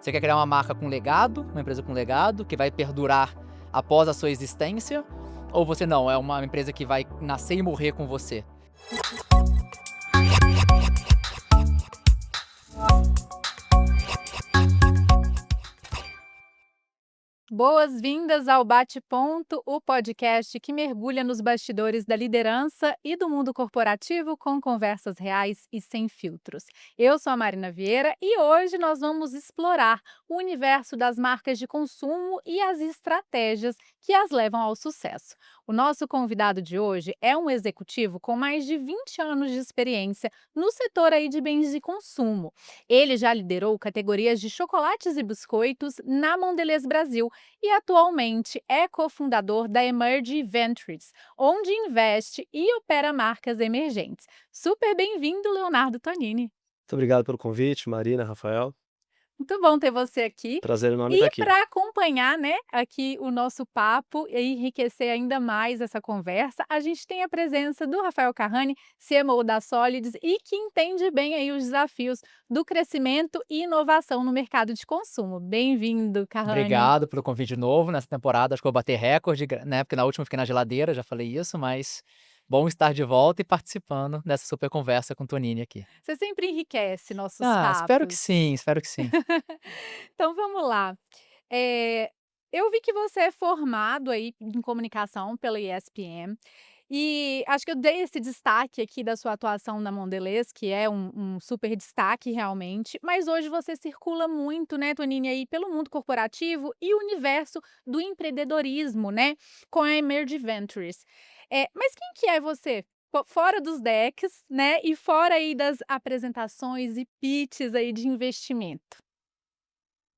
Você quer criar uma marca com legado, uma empresa com legado, que vai perdurar após a sua existência? Ou você não, é uma empresa que vai nascer e morrer com você? Boas-vindas ao Bate Ponto, o podcast que mergulha nos bastidores da liderança e do mundo corporativo com conversas reais e sem filtros. Eu sou a Marina Vieira e hoje nós vamos explorar o universo das marcas de consumo e as estratégias que as levam ao sucesso. O nosso convidado de hoje é um executivo com mais de 20 anos de experiência no setor aí de bens de consumo. Ele já liderou categorias de chocolates e biscoitos na Mondelez Brasil e atualmente é cofundador da Emerge Ventures, onde investe e opera marcas emergentes. Super bem-vindo, Leonardo Tonini. Muito obrigado pelo convite, Marina, Rafael. Muito bom ter você aqui. Prazer enorme estar E aqui. para acompanhar, né, aqui o nosso papo e enriquecer ainda mais essa conversa, a gente tem a presença do Rafael Carrani, CMO da Solids e que entende bem aí os desafios do crescimento e inovação no mercado de consumo. Bem-vindo, Carrani. Obrigado pelo convite novo nessa temporada. Acho que eu vou bater recorde, né? Porque na última eu fiquei na geladeira, já falei isso, mas bom estar de volta e participando dessa super conversa com o Tonini aqui. Você sempre enriquece nossos Ah, espero que papos. sim, espero que sim. Então vamos lá. Eh, eu vi que você é formado aí em comunicação pela ESPM, e acho que eu dei esse destaque aqui da sua atuação na Mondelez, que é um super destaque realmente, mas hoje você circula muito, né, Tonini, aí pelo mundo corporativo e o universo do empreendedorismo, né, com a Emerge Ventures. Mas quem que é você? Fora dos decks, né, e fora aí das apresentações e pitches aí de investimento.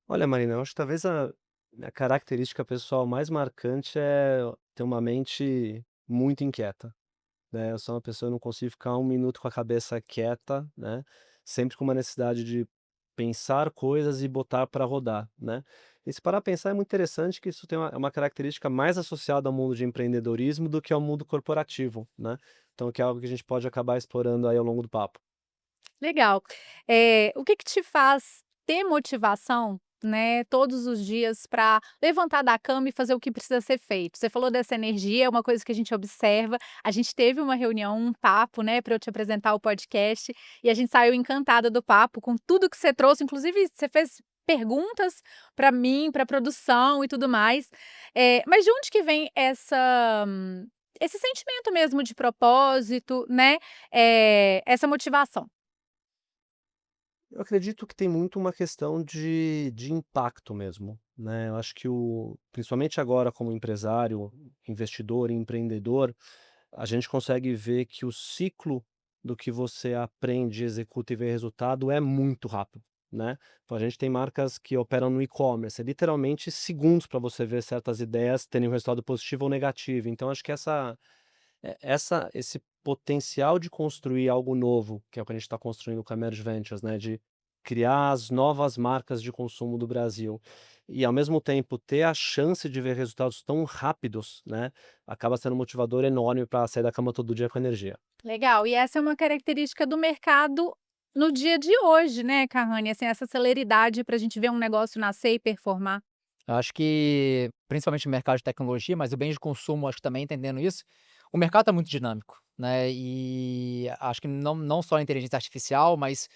Olha, Marina, eu acho que talvez a minha característica pessoal mais marcante é ter uma mente muito inquieta, né? Eu sou uma pessoa, eu não consigo ficar um minuto com a cabeça quieta, né? Sempre com uma necessidade de pensar coisas e botar para rodar, né? E se parar a pensar, é muito interessante que isso tem uma característica mais associada ao mundo de empreendedorismo do que ao mundo corporativo, né? Então, que é algo que a gente pode acabar explorando aí ao longo do papo. Legal. O que que te faz ter motivação, né, todos os dias para levantar da cama e fazer o que precisa ser feito? Você falou dessa energia, é uma coisa que a gente observa. A gente teve uma reunião, um papo, né, para eu te apresentar o podcast, e a gente saiu encantada do papo com tudo que você trouxe, inclusive você fez perguntas para mim, para produção e tudo mais. Mas de onde que vem esse sentimento mesmo de propósito, né, essa motivação? Eu acredito que tem muito uma questão de impacto mesmo, né? Eu acho que principalmente agora como empresário, investidor e empreendedor, a gente consegue ver que o ciclo do que você aprende, executa e vê resultado é muito rápido, né? Então a gente tem marcas que operam no e-commerce, é literalmente segundos para você ver certas ideias terem um resultado positivo ou negativo. Então acho que esse potencial de construir algo novo, que é o que a gente está construindo com a Merge Ventures, né, de criar as novas marcas de consumo do Brasil e, ao mesmo tempo, ter a chance de ver resultados tão rápidos, né, acaba sendo um motivador enorme para sair da cama todo dia com energia. Legal, e essa é uma característica do mercado no dia de hoje, né, Carrani, assim, essa celeridade para a gente ver um negócio nascer e performar. Eu acho que, principalmente no mercado de tecnologia, mas o bem de consumo, acho que também entendendo isso, o mercado está muito dinâmico, né? E acho que não só a inteligência artificial, mas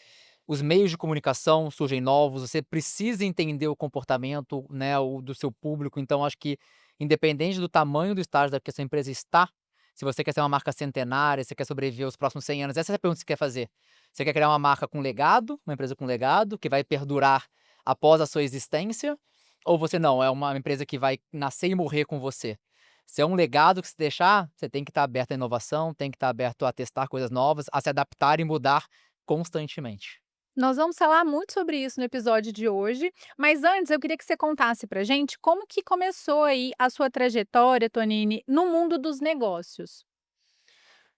os meios de comunicação surgem novos, você precisa entender o comportamento, né, do seu público. Então, acho que, independente do tamanho do estágio da que essa empresa está, se você quer ser uma marca centenária, você quer sobreviver os próximos 100 anos, essa é a pergunta que você quer fazer. Você quer criar uma marca com legado, uma empresa com legado, que vai perdurar após a sua existência? Ou você não, é uma empresa que vai nascer e morrer com você? Se é um legado que se deixar, você tem que estar aberto à inovação, tem que estar aberto a testar coisas novas, a se adaptar e mudar constantemente. Nós vamos falar muito sobre isso no episódio de hoje, mas antes eu queria que você contasse pra gente como que começou aí a sua trajetória, Tonini, no mundo dos negócios.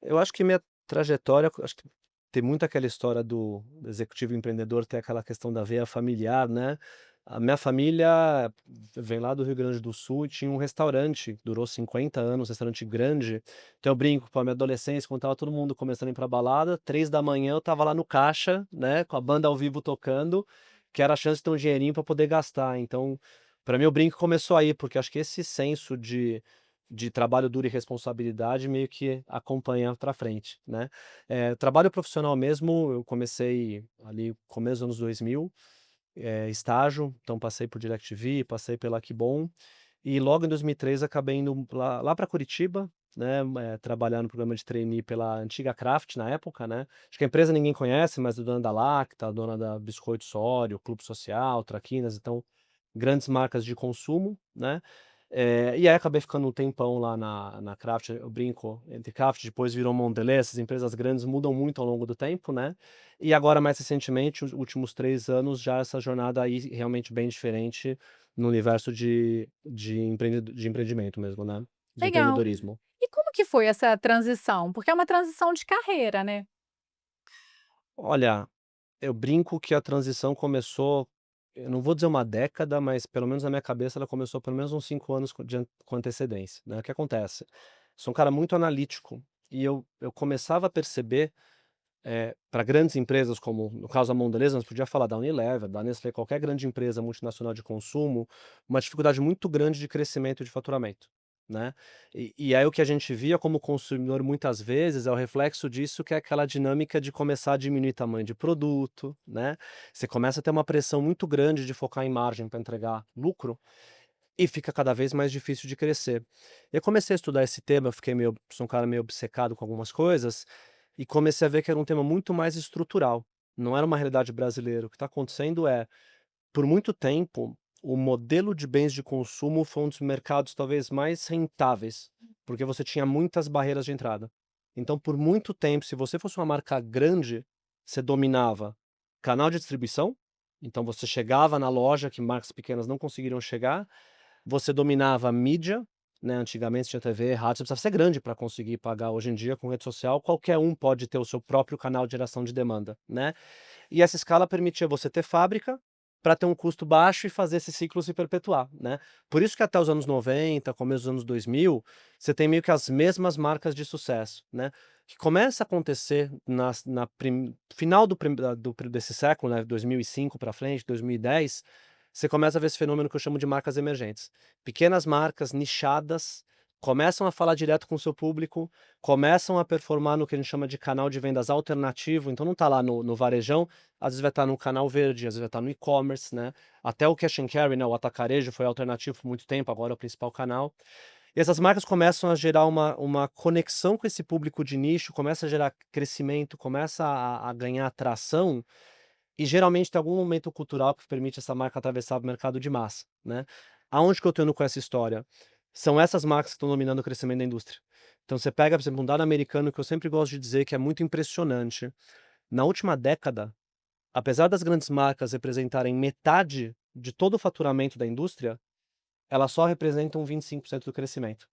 Eu acho que minha trajetória, acho que tem muito aquela história do executivo empreendedor, tem aquela questão da veia familiar, né? A minha família vem lá do Rio Grande do Sul e tinha um restaurante, durou 50 anos, restaurante grande. Então eu brinco, com a minha adolescência, quando tava todo mundo começando a ir pra balada, 3 da manhã eu tava lá no caixa, né, com a banda ao vivo tocando, que era a chance de ter um dinheirinho para poder gastar. Então, para mim o brinco começou aí, porque acho que esse senso de trabalho duro e responsabilidade meio que acompanha para frente, né. Trabalho profissional mesmo, eu comecei ali começo dos anos 2000, estágio, então passei por DirecTV, passei pela Kibom, e logo em 2003 acabei indo lá para Curitiba, né, trabalhar no programa de trainee pela antiga Kraft na época, né. Acho que a empresa ninguém conhece, mas é dona da Lacta, dona da Biscoito Sório, Clube Social, Traquinas, então grandes marcas de consumo, né. E aí acabei ficando um tempão lá na Kraft, eu brinco, entre Kraft, depois virou Mondelez, essas empresas grandes mudam muito ao longo do tempo, né. E agora mais recentemente, os últimos 3 anos, já essa jornada aí realmente bem diferente no universo de empreendimento mesmo, né, de Legal. empreendedorismo. E como que foi essa transição? Porque é uma transição de carreira, né? Olha, eu brinco que a transição começou, eu não vou dizer uma década, mas pelo menos na minha cabeça ela começou pelo menos uns 5 anos com antecedência, né. O que acontece? Sou um cara muito analítico e eu começava a perceber, para grandes empresas como no caso a Mondelez, mas podia falar da Unilever, da Nestlé, qualquer grande empresa multinacional de consumo, uma dificuldade muito grande de crescimento e de faturamento, né. E aí o que a gente via como consumidor muitas vezes é o reflexo disso, que é aquela dinâmica de começar a diminuir tamanho de produto, né. Você começa a ter uma pressão muito grande de focar em margem para entregar lucro, e fica cada vez mais difícil de crescer. Eu comecei a estudar esse tema, eu fiquei meio sou um cara meio obcecado com algumas coisas, e comecei a ver que era um tema muito mais estrutural, não era uma realidade brasileira. O que está acontecendo é, por muito tempo, o modelo de bens de consumo foi um dos mercados talvez mais rentáveis, porque você tinha muitas barreiras de entrada. Então, por muito tempo, se você fosse uma marca grande, você dominava canal de distribuição, então você chegava na loja que marcas pequenas não conseguiriam chegar, você dominava a mídia, né, antigamente tinha TV, rádio, você precisava ser grande para conseguir pagar. Hoje em dia, com rede social, qualquer um pode ter o seu próprio canal de geração de demanda, né. E essa escala permitia você ter fábrica, para ter um custo baixo e fazer esse ciclo se perpetuar, né. Por isso que até os anos 90, começo dos anos 2000, você tem meio que as mesmas marcas de sucesso, né. O que começa a acontecer na final desse século, né, 2005 para frente, 2010, você começa a ver esse fenômeno que eu chamo de marcas emergentes. Pequenas marcas nichadas começam a falar direto com o seu público, começam a performar no que a gente chama de canal de vendas alternativo, então não está lá no varejão, às vezes vai estar no canal verde, às vezes vai estar no e-commerce, né. Até o cash and carry, né, o atacarejo foi alternativo por muito tempo, agora é o principal canal. E essas marcas começam a gerar uma conexão com esse público de nicho, começa a gerar crescimento, começa a ganhar atração, e geralmente tem algum momento cultural que permite essa marca atravessar o mercado de massa, né. Aonde que eu tô indo com essa história? São essas marcas que estão dominando o crescimento da indústria. Então você pega, por exemplo, um dado americano que eu sempre gosto de dizer que é muito impressionante. Na última década, apesar das grandes marcas representarem metade de todo o faturamento da indústria, elas só representam 25% do crescimento.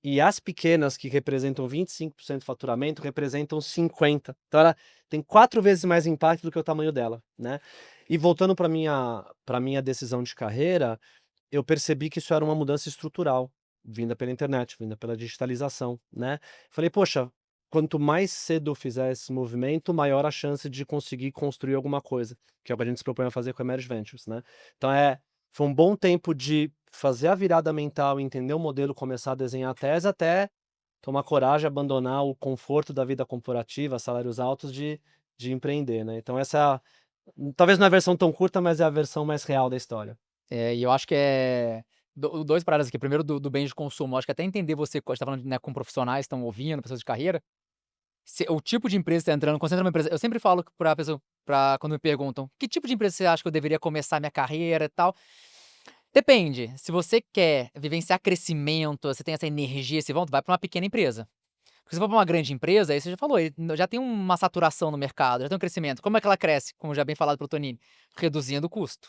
E as pequenas, que representam 25% do faturamento, representam 50. Então ela tem 4 vezes mais impacto do que o tamanho dela, né. E voltando para minha decisão de carreira, eu percebi que isso era uma mudança estrutural, vinda pela internet, vinda pela digitalização, né. Falei: "Poxa, quanto mais cedo eu fizer esse movimento, maior a chance de conseguir construir alguma coisa", que é o que a gente se propõe a fazer com a Emerge Ventures, né. Então foi um bom tempo de fazer a virada mental, entender o modelo, começar a desenhar a tese, até tomar coragem, abandonar o conforto da vida corporativa, salários altos, de empreender, né. Então essa é a talvez não é a versão tão curta, mas é a versão mais real da história. E eu acho que é 2 paradas aqui. Primeiro do bem de consumo, acho que até entender você, quando você tá falando, né, com profissionais que estão ouvindo, pessoas de carreira, se o tipo de empresa que tá entrando, quando você entra numa empresa, eu sempre falo pra pessoa, pra quando me perguntam: "Que tipo de empresa você acha que eu deveria começar minha carreira e tal?" Depende, se você quer vivenciar crescimento, você tem essa energia, esse vão, vai pra uma pequena empresa. Porque se for pra uma grande empresa, aí você já falou, já tem uma saturação no mercado, já tem um crescimento. Como é que ela cresce? Como já bem falado pelo Tonini, reduzindo o custo,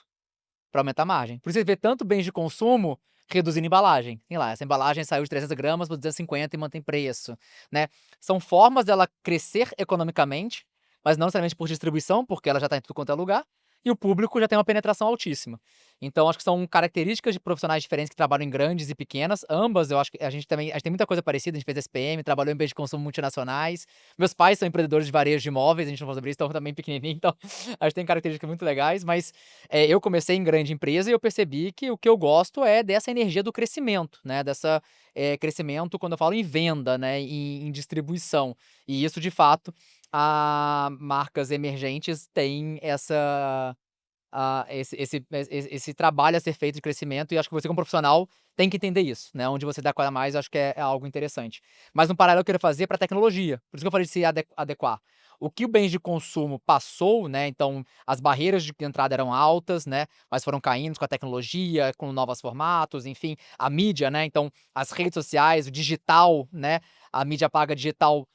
pra aumentar a margem. Por isso você vê tanto bens de consumo reduzindo embalagem. Tem lá, essa embalagem saiu de 300 gramas por 250 e mantém preço, né. São formas dela crescer economicamente, mas não necessariamente por distribuição, porque ela já tá em tudo quanto é lugar, e o público já tem uma penetração altíssima. Então acho que são características de profissionais diferentes que trabalham em grandes e pequenas, ambas eu acho que a gente tem muita coisa parecida, a gente fez SPM, trabalhou em bens de consumo multinacionais. Meus pais são empreendedores de varejo de imóveis, a gente não falou sobre isso, então também pequenininho, então a gente tem características muito legais, mas, eu comecei em grande empresa e eu percebi que o que eu gosto é dessa energia do crescimento, né, dessa, crescimento quando eu falo em venda, né, em distribuição. E isso de fato, marcas emergentes têm esse trabalho a ser feito de crescimento, e acho que você como profissional tem que entender isso, né, onde você dá mais, acho que é algo interessante. Mas um paralelo que eu queria fazer para tecnologia, por isso que eu falei de se adequar. O que o bens de consumo passou, né, então as barreiras de entrada eram altas, né, mas foram caindo com a tecnologia, com novos formatos, enfim, a mídia, né, então as redes sociais, o digital, né, a mídia paga digital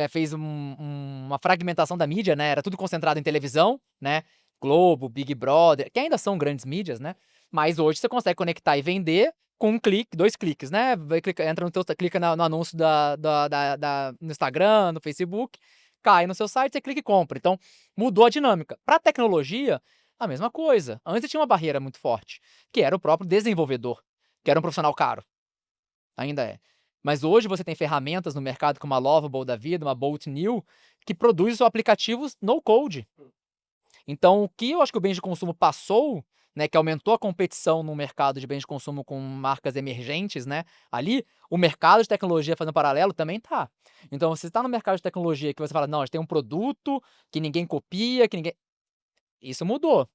fez uma fragmentação da mídia, né, era tudo concentrado em televisão, né, Globo, Big Brother, que ainda são grandes mídias, né, mas hoje você consegue conectar e vender com um clique, 2 cliques, né, entra no teu clica no anúncio no Instagram, no Facebook, cai no seu site, você clica e compra. Então, mudou a dinâmica. Para tecnologia, a mesma coisa. Antes tinha uma barreira muito forte, que era o próprio desenvolvedor, que era um profissional caro, ainda é. Mas hoje você tem ferramentas no mercado como a Lovable da vida, uma Bolt New, que produz os aplicativos no code. Então, o que eu acho que o bens de consumo passou, né, que aumentou a competição no mercado de bens de consumo com marcas emergentes, né, ali, o mercado de tecnologia fazendo paralelo também tá. Então, você está no mercado de tecnologia que você fala: "Não, a gente tem um produto que ninguém copia, que ninguém", isso mudou.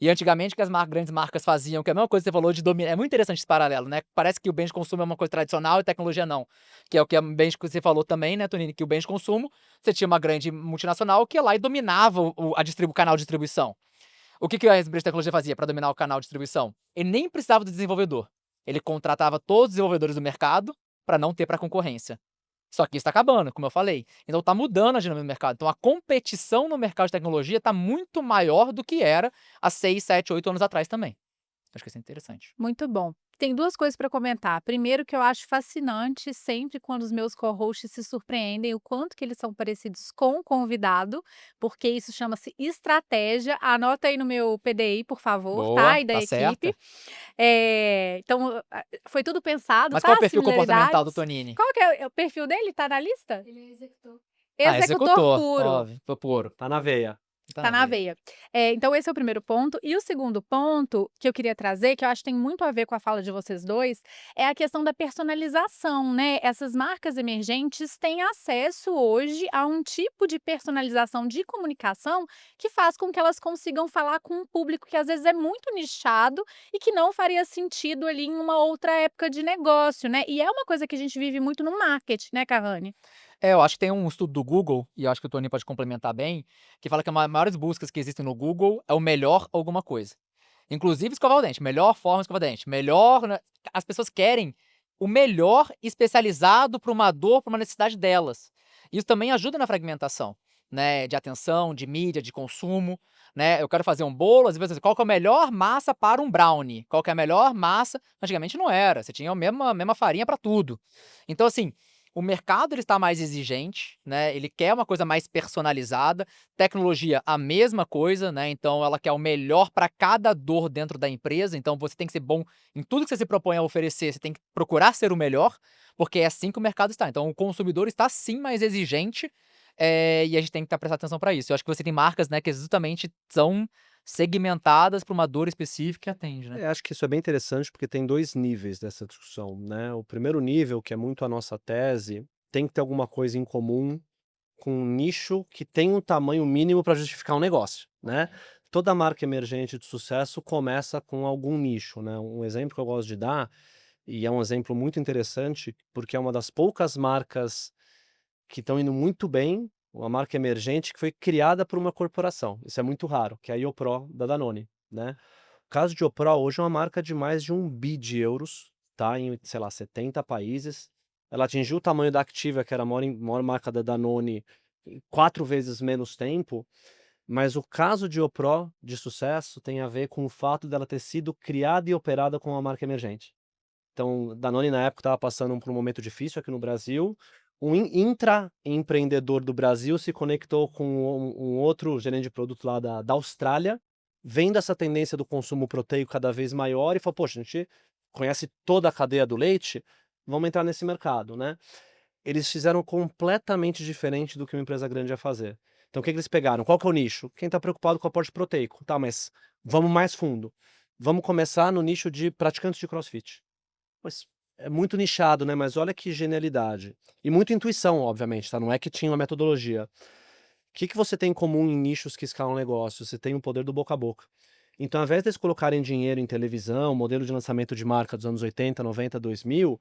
E antigamente que as grandes marcas faziam, que é a mesma coisa que você falou de dominar, é muito interessante esse paralelo, né, parece que o bem de consumo é uma coisa tradicional e tecnologia não, que é o que a bem que você falou também, né, Tonini, que o bem de consumo, você tinha uma grande multinacional que ia lá e dominava o canal de distribuição. O que a empresa de tecnologia fazia para dominar o canal de distribuição? Ele nem precisava do desenvolvedor, ele contratava todos os desenvolvedores do mercado para não ter para concorrência. Só que isso tá acabando, como eu falei. Então tá mudando a dinâmica do mercado. Então a competição no mercado de tecnologia tá muito maior do que era há 6, 7, 8 anos atrás também. Acho que isso é interessante. Muito bom. Tem 2 coisas para comentar. Primeiro que eu acho fascinante sempre quando os meus co-hosts se surpreendem o quanto que eles são parecidos com o convidado, porque isso chama-se estratégia. Anota aí no meu PDI, por favor, tá, Boa, e da tá equipe. certa. Então, foi tudo pensado, Mas qual tá, é o as perfil comportamental do similaridades. Tonini? Qual que é o perfil dele? Tá na lista? Ele é executor. Ah, Executor executor, puro. óbvio, puro. Tá na veia. Tá Tá na na veia. veia. Então esse é o primeiro ponto. E o segundo ponto que eu queria trazer, que eu acho que tem muito a ver com a fala de vocês dois, é a questão da personalização, né. Essas marcas emergentes têm acesso hoje a um tipo de personalização de comunicação que faz com que elas consigam falar com um público que às vezes é muito nichado e que não faria sentido ali em uma outra época de negócio, né. E é uma coisa que a gente vive muito no marketing, né, Cavani? Eu acho que tem um estudo do Google, e eu acho que o Tony pode complementar bem, que fala que as maiores buscas que existem no Google é o melhor alguma coisa. Inclusive escovar o dente, melhor forma de escovar o dente, melhor, né, as pessoas querem o melhor especializado para uma dor, para uma necessidade delas. Isso também ajuda na fragmentação, né, de atenção, de mídia, de consumo, né. Eu quero fazer um bolo, às vezes, qual que é a melhor massa para um brownie? Qual que é a melhor massa? Antigamente não era, você tinha a mesma farinha para tudo. Então, assim, o mercado ele está mais exigente, né, ele quer uma coisa mais personalizada, tecnologia a mesma coisa, né, então ela quer o melhor para cada dor dentro da empresa, então você tem que ser bom em tudo que você se propõe a oferecer, você tem que procurar ser o melhor, porque é assim que o mercado está. Então o consumidor está sim mais exigente, e a gente tem que prestar atenção para isso. Eu acho que você tem marcas, né, que justamente são segmentadas para uma dor específica e atende, né. Acho que isso é bem interessante, porque tem 2 níveis dessa discussão, né. O primeiro nível, que é muito a nossa tese, tem que ter alguma coisa em comum com um nicho que tem um tamanho mínimo para justificar um negócio, né. Toda marca emergente de sucesso começa com algum nicho, né. Um exemplo que eu gosto de dar, e é um exemplo muito interessante, porque é uma das poucas marcas que estão indo muito bem, uma marca emergente que foi criada por uma corporação. Isso é muito raro, que é a Iopro da Danone, né. O caso de Iopro hoje é uma marca de mais de 1 bi de euros, tá, em, sei lá, 70 países. Ela atingiu o tamanho da Activia, que era a maior marca da Danone, em 4 vezes menos tempo, mas o caso de Iopro de sucesso tem a ver com o fato dela ter sido criada e operada como uma marca emergente. Então, Danone na época estava passando por um momento difícil aqui no Brasil. Um intraempreendedor do Brasil se conectou com um outro gerente de produto lá da Austrália, vendo essa tendência do consumo proteico cada vez maior e falou: "Poxa, a gente conhece toda a cadeia do leite, vamos entrar nesse mercado", né. Eles fizeram completamente diferente do que uma empresa grande ia fazer. Então o que que eles pegaram? Qual que é o nicho? Quem está preocupado com o aporte proteico. Tá, mas vamos mais fundo. Vamos começar no nicho de praticantes de crossfit. Mas é muito nichado, né, mas olha que genialidade. E muita intuição, obviamente, tá, não é que tinha uma metodologia. O que que você tem em comum em nichos que escalam negócio? Você tem o poder do boca a boca. Então, ao invés deles colocarem dinheiro em televisão, modelo de lançamento de marca dos anos 80, 90, 2000,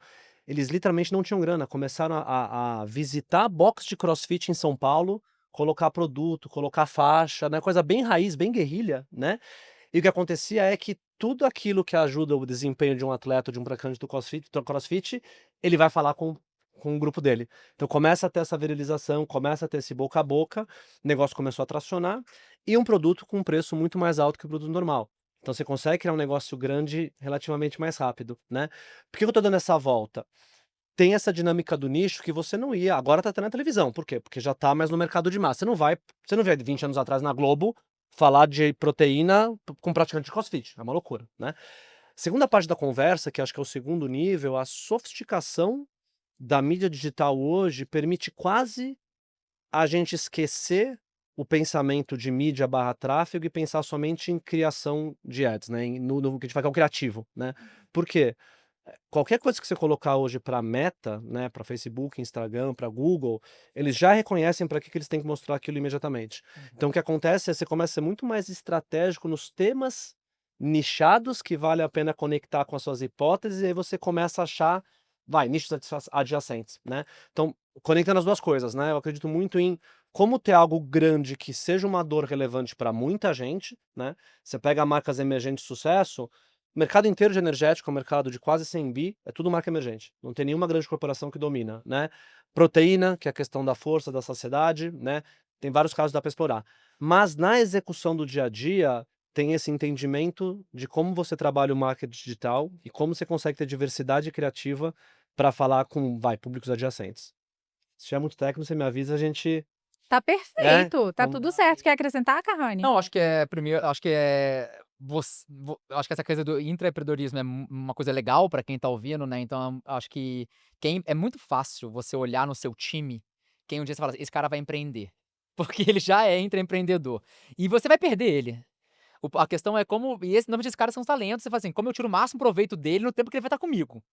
eles literalmente não tinham grana. Começaram a visitar box de CrossFit em São Paulo, colocar produto, colocar faixa, né? Coisa bem raiz, bem guerrilha, né? E o que acontecia é que tudo aquilo que ajuda o desempenho de um atleta, de um praticante do CrossFit, ele vai falar com o grupo dele. Então começa a ter essa viralização, começa a ter esse boca a boca, o negócio começou a tracionar, e um produto com um preço muito mais alto que o produto normal. Então você consegue criar um negócio grande relativamente mais rápido, né. Por que eu tô dando essa volta? Tem essa dinâmica do nicho que você não ia, agora tá tendo na televisão, por quê? Porque já tá mais no mercado de massa, você não vê 20 anos atrás na Globo falar de proteína com praticante de crossfit, é uma loucura, né. Segunda parte da conversa, que acho que é o segundo nível, a sofisticação da mídia digital hoje permite quase a gente esquecer o pensamento de mídia barra tráfego e pensar somente em criação de ads, né, no que a gente fala que é o criativo, né. Por quê? Qualquer coisa que você colocar hoje para Meta, né, para Facebook, Instagram, para Google, eles já reconhecem para que eles têm que mostrar aquilo imediatamente. Então o que acontece é você começa a ser muito mais estratégico nos temas nichados que vale a pena conectar com as suas hipóteses, e aí você começa a achar, nichos adjacentes, né. Então, conectando as 2 coisas, né, eu acredito muito em como ter algo grande que seja uma dor relevante para muita gente, né. Você pega marcas emergentes de sucesso, o mercado inteiro de energético é um mercado de quase 100 bi, é tudo marca emergente, não tem nenhuma grande corporação que domina, né. Proteína, que é a questão da força, da saciedade, né, tem vários casos que dá para explorar. Mas na execução do dia a dia, tem esse entendimento de como você trabalha o marketing digital e como você consegue ter diversidade criativa para falar com, públicos adjacentes. Se tiver muito técnico, você me avisa, a gente Tá é, perfeito, tá vamos tudo certo. Quer acrescentar, Carrane? Não, acho que é primeiro acho que é acho que essa coisa do intraempreendedorismo é uma coisa legal pra quem tá ouvindo, né, então acho que quem é muito fácil você olhar no seu time, quem um dia você fala assim: "Esse cara vai empreender", porque ele já é intraempreendedor, e você vai perder ele. A questão é como normalmente esses caras são os talentos, você fala assim: "Como eu tiro o máximo proveito dele no tempo que ele vai estar comigo?".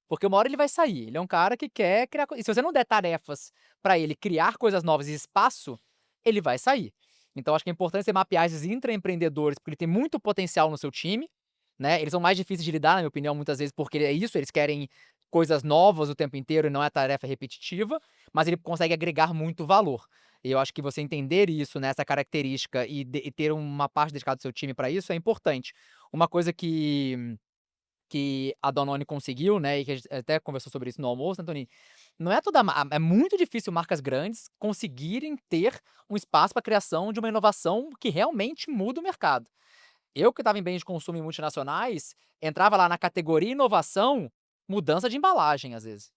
Porque uma hora ele vai sair, ele é um cara que quer criar e se você não der tarefas pra ele criar coisas novas e espaço, ele vai sair. Então acho que é importante você mapear esses intraempreendedores, porque ele tem muito potencial no seu time, né, eles são mais difíceis de lidar, na minha opinião, muitas vezes, porque é isso, eles querem coisas novas o tempo inteiro e não é tarefa repetitiva, mas ele consegue agregar muito valor. E eu acho que você entender isso, né, essa característica e ter uma parte dedicada do seu time pra isso é importante. Uma coisa que a Danone conseguiu, né, e que a gente até conversou sobre isso no almoço, né, Toninho, não é toda é muito difícil marcas grandes conseguirem ter um espaço para criação de uma inovação que realmente muda o mercado. Eu que estava em bens de consumo em multinacionais, entrava lá na categoria inovação, mudança de embalagem às vezes.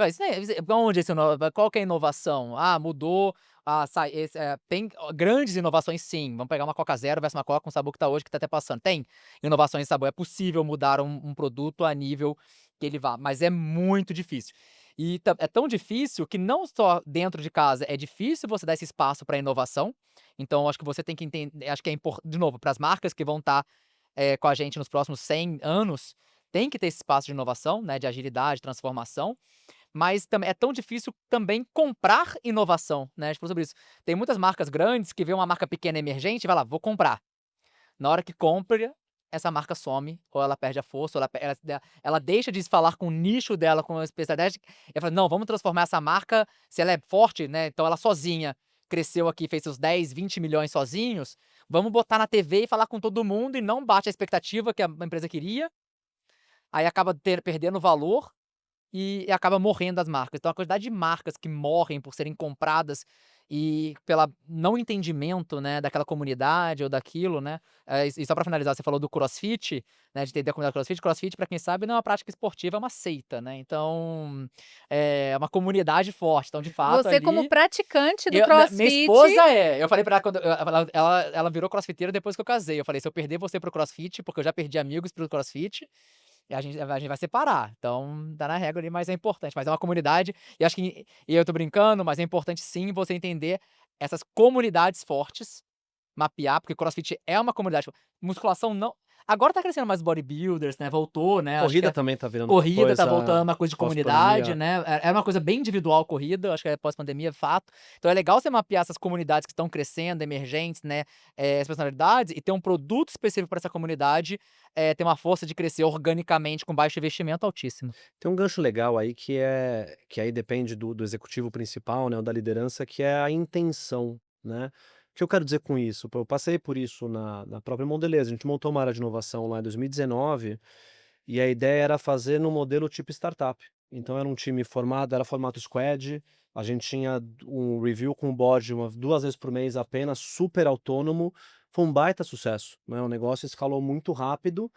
Isso onde esse qual que é a inovação? Ah, mudou, tem grandes inovações sim, vamos pegar uma Coca Zero versus uma Coca com o sabor que tá hoje, que tá até passando. Tem inovações de sabor, é possível mudar um produto a nível que ele vá, mas é muito difícil. E é tão difícil que não só dentro de casa é difícil você dar esse espaço para inovação, então acho que você tem que entender, acho que é importante de novo, para as marcas que vão estar, com a gente nos próximos 100 anos, tem que ter esse espaço de inovação, né, de agilidade, transformação, mas é tão difícil também comprar inovação, né, a gente falou sobre isso. Tem muitas marcas grandes que vê uma marca pequena emergente e vai lá: "Vou comprar". Na hora que compra, essa marca some, ou ela perde a força, ou ela deixa de se falar com o nicho dela, com a especialidade, e ela fala: "Não, vamos transformar essa marca, se ela é forte, né, então ela sozinha cresceu aqui, fez seus 10, 20 milhões sozinhos, vamos botar na TV e falar com todo mundo", e não bate a expectativa que a empresa queria, aí acaba perdendo valor e acaba morrendo as marcas. Então a quantidade de marcas que morrem por serem compradas e pela não entendimento, né, daquela comunidade ou daquilo, né, e só para finalizar, você falou do CrossFit, né, de entender a comunidade CrossFit. CrossFit, para quem sabe, não é uma prática esportiva, é uma seita, né, então, é uma comunidade forte. Então, de fato, Você como ali praticante do minha CrossFit. esposa eu falei pra ela quando ela virou crossfiteira depois que eu casei. Eu falei: "Se eu perder você pro crossfit", porque eu já perdi amigos pro crossfit, e a gente vai separar. Então, tá na régua ali, mas é importante. Mas é uma comunidade, e acho que, e eu tô brincando, mas é importante sim você entender essas comunidades fortes, mapear, porque crossfit é uma comunidade. Musculação não, agora tá crescendo mais bodybuilders, né, voltou, né, acho que Corrida também tá virando uma corrida tá voltando, coisa uma coisa de comunidade, pós-pandemia. né, era uma coisa bem individual corrida, acho que é pós-pandemia, é fato. Então é legal você mapear essas comunidades que estão crescendo, emergentes, né, as personalidades, e ter um produto específico para essa comunidade, ter uma força de crescer organicamente com baixo investimento altíssimo. Tem um gancho legal aí que aí depende do executivo principal, né, ou da liderança, que é a intenção, né. O que eu quero dizer com isso? Pô, eu passei por isso na própria Mondelez. A gente montou uma área de inovação lá em 2019, e a ideia era fazer no modelo tipo startup. Então era um time formado, era formato squad, a gente tinha um review com o board 2 vezes por mês apenas, super autônomo. Foi um baita sucesso, né, o negócio escalou muito rápido,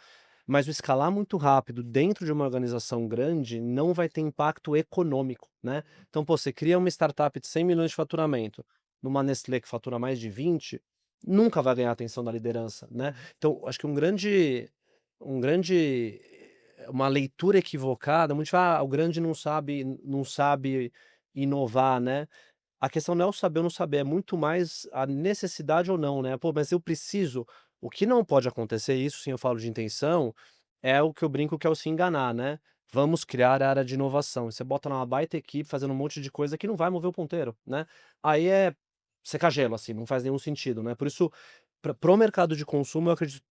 mas o escalar muito rápido dentro de uma organização grande não vai ter impacto econômico, né. Então, pô, você cria uma startup de 100 milhões de faturamento, numa Nestlé que fatura mais de 20, nunca vai ganhar a atenção da liderança, né. Então, acho que uma leitura equivocada, muito fala: "Ah, o grande não sabe inovar", né. A questão não é o saber ou não saber, é muito mais a necessidade ou não, né. "Pô, mas eu preciso", o que não pode acontecer, isso sim eu falo de intenção, é o que eu brinco que é o se enganar, né. "Vamos criar a área de inovação", e você bota lá uma baita equipe fazendo um monte de coisa que não vai mover o ponteiro, né. Aí é secar gelo, assim, não faz nenhum sentido, né. Por isso, para o mercado de consumo eu acredito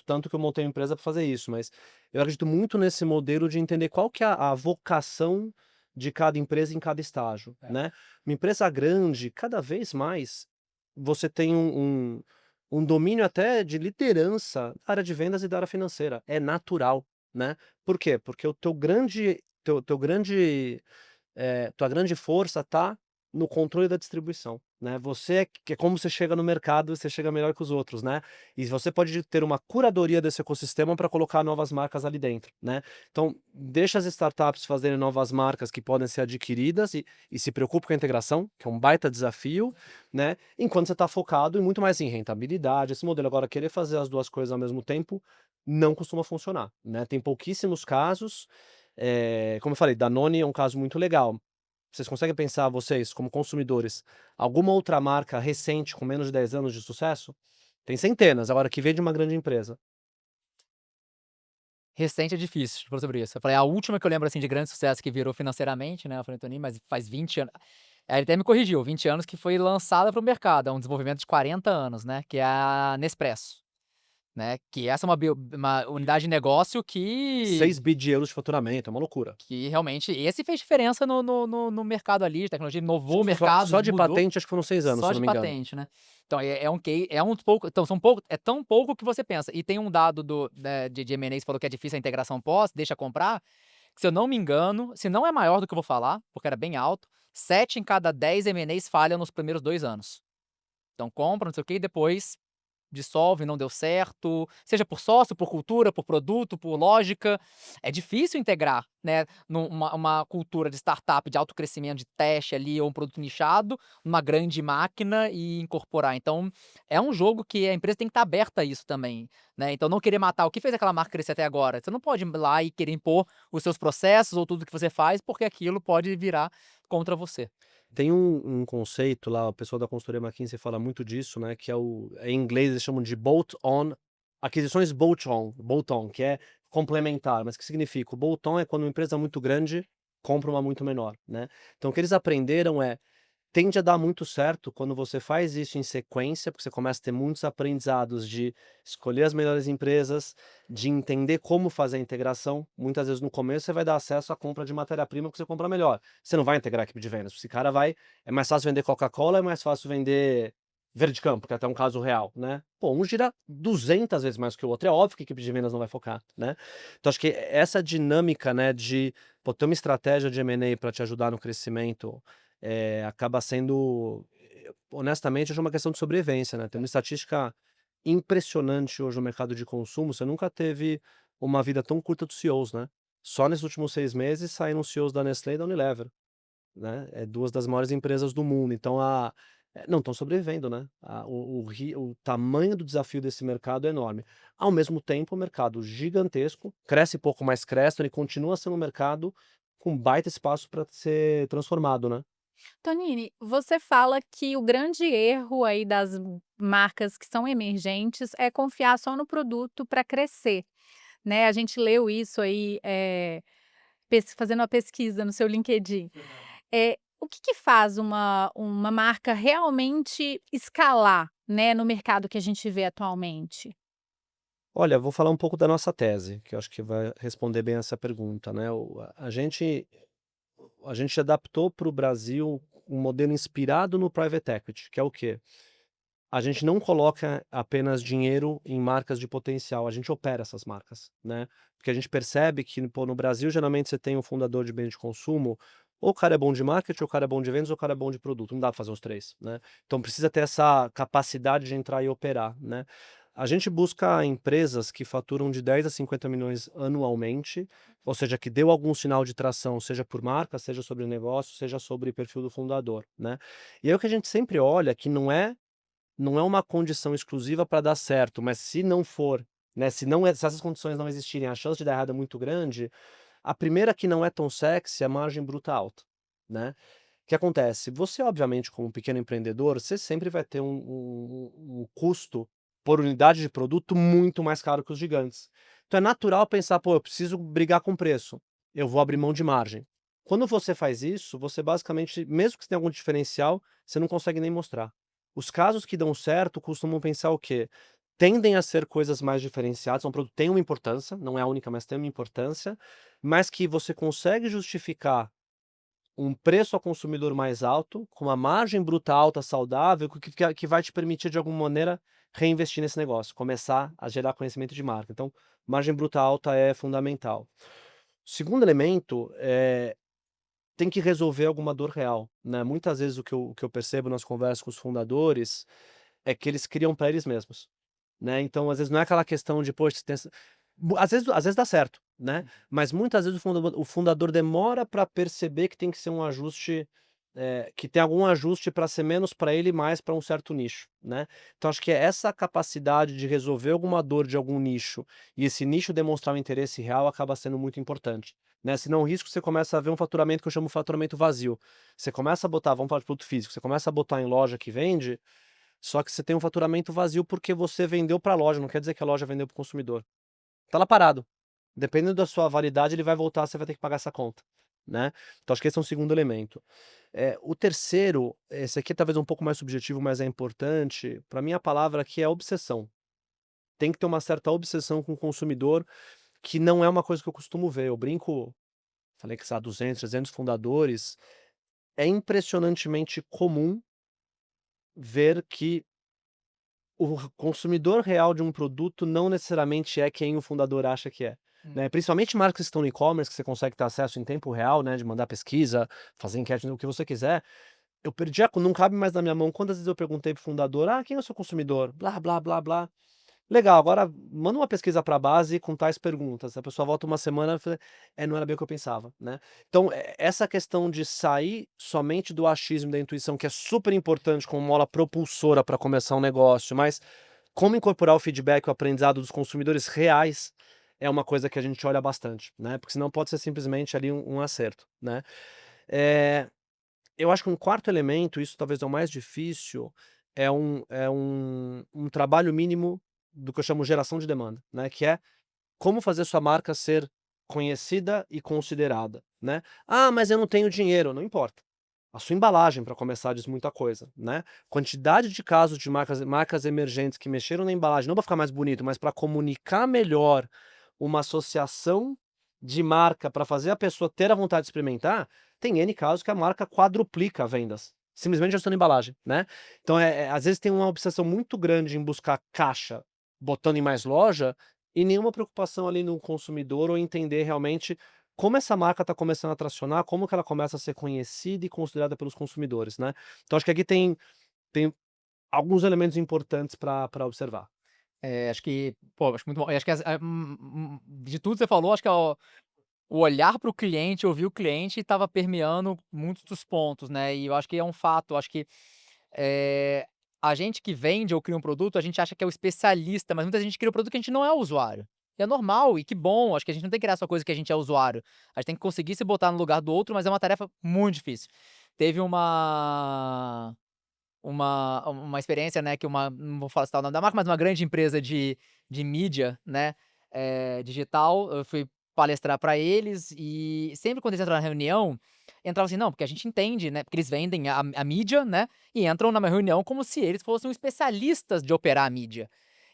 tanto que eu montei uma empresa para fazer isso, mas eu acredito muito nesse modelo de entender qual que é a vocação de cada empresa em cada estágio, É. né. Uma empresa grande, cada vez mais, você tem um domínio até de liderança da área de vendas e da área financeira, é natural, né. Por quê? Porque o teu grande tua grande força tá no controle da distribuição, né. Você é como você chega no mercado, você chega melhor que os outros, né. E você pode ter uma curadoria desse ecossistema para colocar novas marcas ali dentro, né. Então, deixa as startups fazerem novas marcas que podem ser adquiridas e se preocupe com a integração, que é um baita desafio, né, enquanto você está focado em muito mais em rentabilidade, esse modelo. Agora, querer fazer as 2 coisas ao mesmo tempo não costuma funcionar, né. Tem pouquíssimos casos, como eu falei, Danone é um caso muito legal. Vocês conseguem pensar, vocês, como consumidores, alguma outra marca recente com menos de 10 anos de sucesso? Tem centenas, agora que vem de uma grande empresa. Recente é difícil de falar sobre isso. Eu falei, a última que eu lembro, assim, de grande sucesso que virou financeiramente, né, eu falei: "Toninho, mas faz 20 anos", aí ele até me corrigiu, 20 anos que foi lançada para o mercado, é um desenvolvimento de 40 anos, né, que é a Nespresso, né, que essa é uma unidade de negócio que 6 bi de euros de faturamento, é uma loucura. que realmente esse fez diferença no mercado ali de tecnologia, Acho inovou o que mercado, só de mudou. patente, acho que foram 6 anos, se Só eu não de me engano. patente, né. Então é um case, é um pouco, então são pouco, é tão pouco que você pensa. E tem um dado de M&A, você falou que é difícil a integração pós, deixa comprar, que se eu não me engano, se não é maior do que eu vou falar, porque era bem alto, 7 em cada 10 M&As falham nos primeiros 2 anos. Então compra, não sei o quê, e depois dissolve, não deu certo, seja por sócio, por cultura, por produto, por lógica. É difícil integrar, né, uma cultura de startup de alto crescimento, de teste ali, ou um produto nichado, numa grande máquina e incorporar. Então, é um jogo que a empresa tem que estar aberta a isso também, né. Então não querer matar o que fez aquela marca crescer até agora. Você não pode ir lá e querer impor os seus processos ou tudo que você faz, porque aquilo pode virar contra você. Tem um conceito lá, o pessoal da consultoria McKinsey fala muito disso, né, que em inglês eles chamam de bolt-on, aquisições bolt-on, que é complementar, mas o que significa? O bolt-on é quando uma empresa muito grande compra uma muito menor, né. Então o que eles aprenderam tende a dar muito certo quando você faz isso em sequência, porque você começa a ter muitos aprendizados de escolher as melhores empresas, de entender como fazer a integração. Muitas vezes no começo você vai dar acesso à compra de matéria-prima porque você compra melhor. Você não vai integrar a equipe de vendas. Esse cara é mais fácil vender Coca-Cola, é mais fácil vender Verde Campo, que é até um caso real, né? Pô, um gira 200 vezes mais que o outro. É óbvio que a equipe de vendas não vai focar, né? Então acho que essa dinâmica, né, de pô, ter uma estratégia de M&A para te ajudar no crescimento acaba sendo honestamente, acho uma questão de sobrevivência, né. Tem uma estatística impressionante hoje no mercado de consumo, você nunca teve uma vida tão curta dos CEOs, né. Só nesses últimos 6 meses saíram CEOs da Nestlé e da Unilever, né, 2 das maiores empresas do mundo, então não estão sobrevivendo, né. O tamanho do desafio desse mercado é enorme. Ao mesmo tempo, um mercado gigantesco, cresce pouco, mas cresce, ele continua sendo um mercado com baita espaço para ser transformado, né. Tonini, você fala que o grande erro aí das marcas que são emergentes é confiar só no produto para crescer, né, a gente leu isso aí, fazendo uma pesquisa no seu LinkedIn. O que que faz uma marca realmente escalar, né, no mercado que a gente vê atualmente? Olha, vou falar um pouco da nossa tese, que eu acho que vai responder bem essa pergunta, né. A gente adaptou para o Brasil um modelo inspirado no private equity, que é o quê? A gente não coloca apenas dinheiro em marcas de potencial, a gente opera essas marcas, né. Porque a gente percebe que, pô, no Brasil, geralmente, você tem um fundador de bem de consumo, ou o cara é bom de marketing, ou o cara é bom de vendas, ou o cara é bom de produto, não dá pra fazer os 3, né. Então precisa ter essa capacidade de entrar e operar, né. A gente busca empresas que faturam de 10 a 50 milhões anualmente, ou seja, que deu algum sinal de tração, seja por marca, seja sobre negócio, seja sobre perfil do fundador, né. E aí o que a gente sempre olha que não é uma condição exclusiva para dar certo, mas se não for, né, se essas condições não existirem, a chance de dar errado é muito grande, a primeira que não é tão sexy é a margem bruta alta, né. O que acontece? Você obviamente como pequeno empreendedor, você sempre vai ter um custo por unidade de produto muito mais caro que os gigantes. Então é natural pensar: "Pô, eu preciso brigar com preço, eu vou abrir mão de margem". Quando você faz isso, você basicamente, mesmo que você tenha algum diferencial, você não consegue nem mostrar. Os casos que dão certo costumam pensar o quê? Tendem a ser coisas mais diferenciadas, um produto tem uma importância, não é a única, mas tem uma importância, mas que você consegue justificar um preço ao consumidor mais alto, com uma margem bruta alta, saudável, que vai te permitir, de alguma maneira, reinvestir nesse negócio, começar a gerar conhecimento de marca. Então, margem bruta alta é fundamental. O segundo elemento, tem que resolver alguma dor real, né. Muitas vezes o que eu percebo nas conversas com os fundadores, é que eles criam para eles mesmos, né. Então, às vezes, não é aquela questão de: "Poxa, você tem essa", às vezes dá certo, né, mas muitas vezes o fundador demora para perceber que tem que ser um ajuste, que tem algum ajuste para ser menos para ele e mais para um certo nicho, né. Então acho que é essa capacidade de resolver alguma dor de algum nicho, e esse nicho demonstrar um interesse real acaba sendo muito importante, né, senão o risco você começa a ver um faturamento que eu chamo faturamento vazio. Você começa a botar, vamos falar de produto físico, você começa a botar em loja que vende, só que você tem um faturamento vazio, porque você vendeu para a loja, não quer dizer que a loja vendeu para o consumidor. Tá lá parado. Dependendo da sua validade, ele vai voltar, você vai ter que pagar essa conta, né. Então acho que esse é um segundo elemento. O terceiro, esse aqui é talvez um pouco mais subjetivo, mas é importante, para mim a palavra aqui é obsessão. Tem que ter uma certa obsessão com o consumidor, que não é uma coisa que eu costumo ver. Eu brinco, falei que, sei lá, 200, 300 fundadores, é impressionantemente comum ver que o consumidor real de um produto não necessariamente é quem o fundador acha que é, né. Principalmente marcas que estão no e-commerce, que você consegue ter acesso em tempo real, né, de mandar pesquisa, fazer enquete, o que você quiser. Eu perdi a não cabe mais na minha mão quantas vezes eu perguntei para o fundador: "Ah, quem é o seu consumidor?", "Blá, blá, blá, blá". "Legal, agora manda uma pesquisa para a base com tais perguntas". A pessoa volta uma semana, eu falei: "É, não era bem o que eu pensava", né. Então, essa questão de sair somente do achismo e da intuição, que é super importante como mola propulsora para começar um negócio, mas como incorporar o feedback, o aprendizado dos consumidores reais, é uma coisa que a gente olha bastante, né, porque senão pode ser simplesmente ali um acerto, né. Eh, eu acho que um quarto elemento, isso talvez é o mais difícil, é um trabalho mínimo do que eu chamo geração de demanda, né, que é como fazer sua marca ser conhecida e considerada, né. "Ah, mas eu não tenho dinheiro", não importa. A sua embalagem, para começar, diz muita coisa, né. Quantidade de casos de marcas emergentes que mexeram na embalagem, não para ficar mais bonito, mas para comunicar melhor uma associação de marca, para fazer a pessoa ter a vontade de experimentar, tem N casos que a marca quadruplica vendas, simplesmente ajustando a embalagem, né. Então, às vezes tem uma obsessão muito grande em buscar caixa, botando em mais loja, e nenhuma preocupação ali no consumidor ou entender realmente como essa marca está começando a tracionar, como que ela começa a ser conhecida e considerada pelos consumidores, né. Então acho que aqui tem tem alguns elementos importantes para observar. Acho que, pô, acho muito bom. Acho que de tudo que você falou, acho que o olhar para o cliente, ouvir o cliente estava permeando muitos dos pontos, né, e eu acho que é um fato, acho que, eh, a gente que vende ou cria um produto, a gente acha que é o especialista, mas muita gente cria um produto que a gente não é o usuário. E é normal e que bom, acho que a gente não tem que criar só coisa que a gente é usuário, a gente tem que conseguir se botar no lugar do outro, mas é uma tarefa muito difícil. Teve uma experiência, né, que não vou falar citar o nome da marca, mas uma grande empresa de mídia, né, digital, eu fui palestrar para eles e sempre quando eles entraram na reunião, entrava assim: "Não, porque a gente entende, né", porque eles vendem a mídia, né, e entram numa reunião como se eles fossem especialistas de operar a mídia.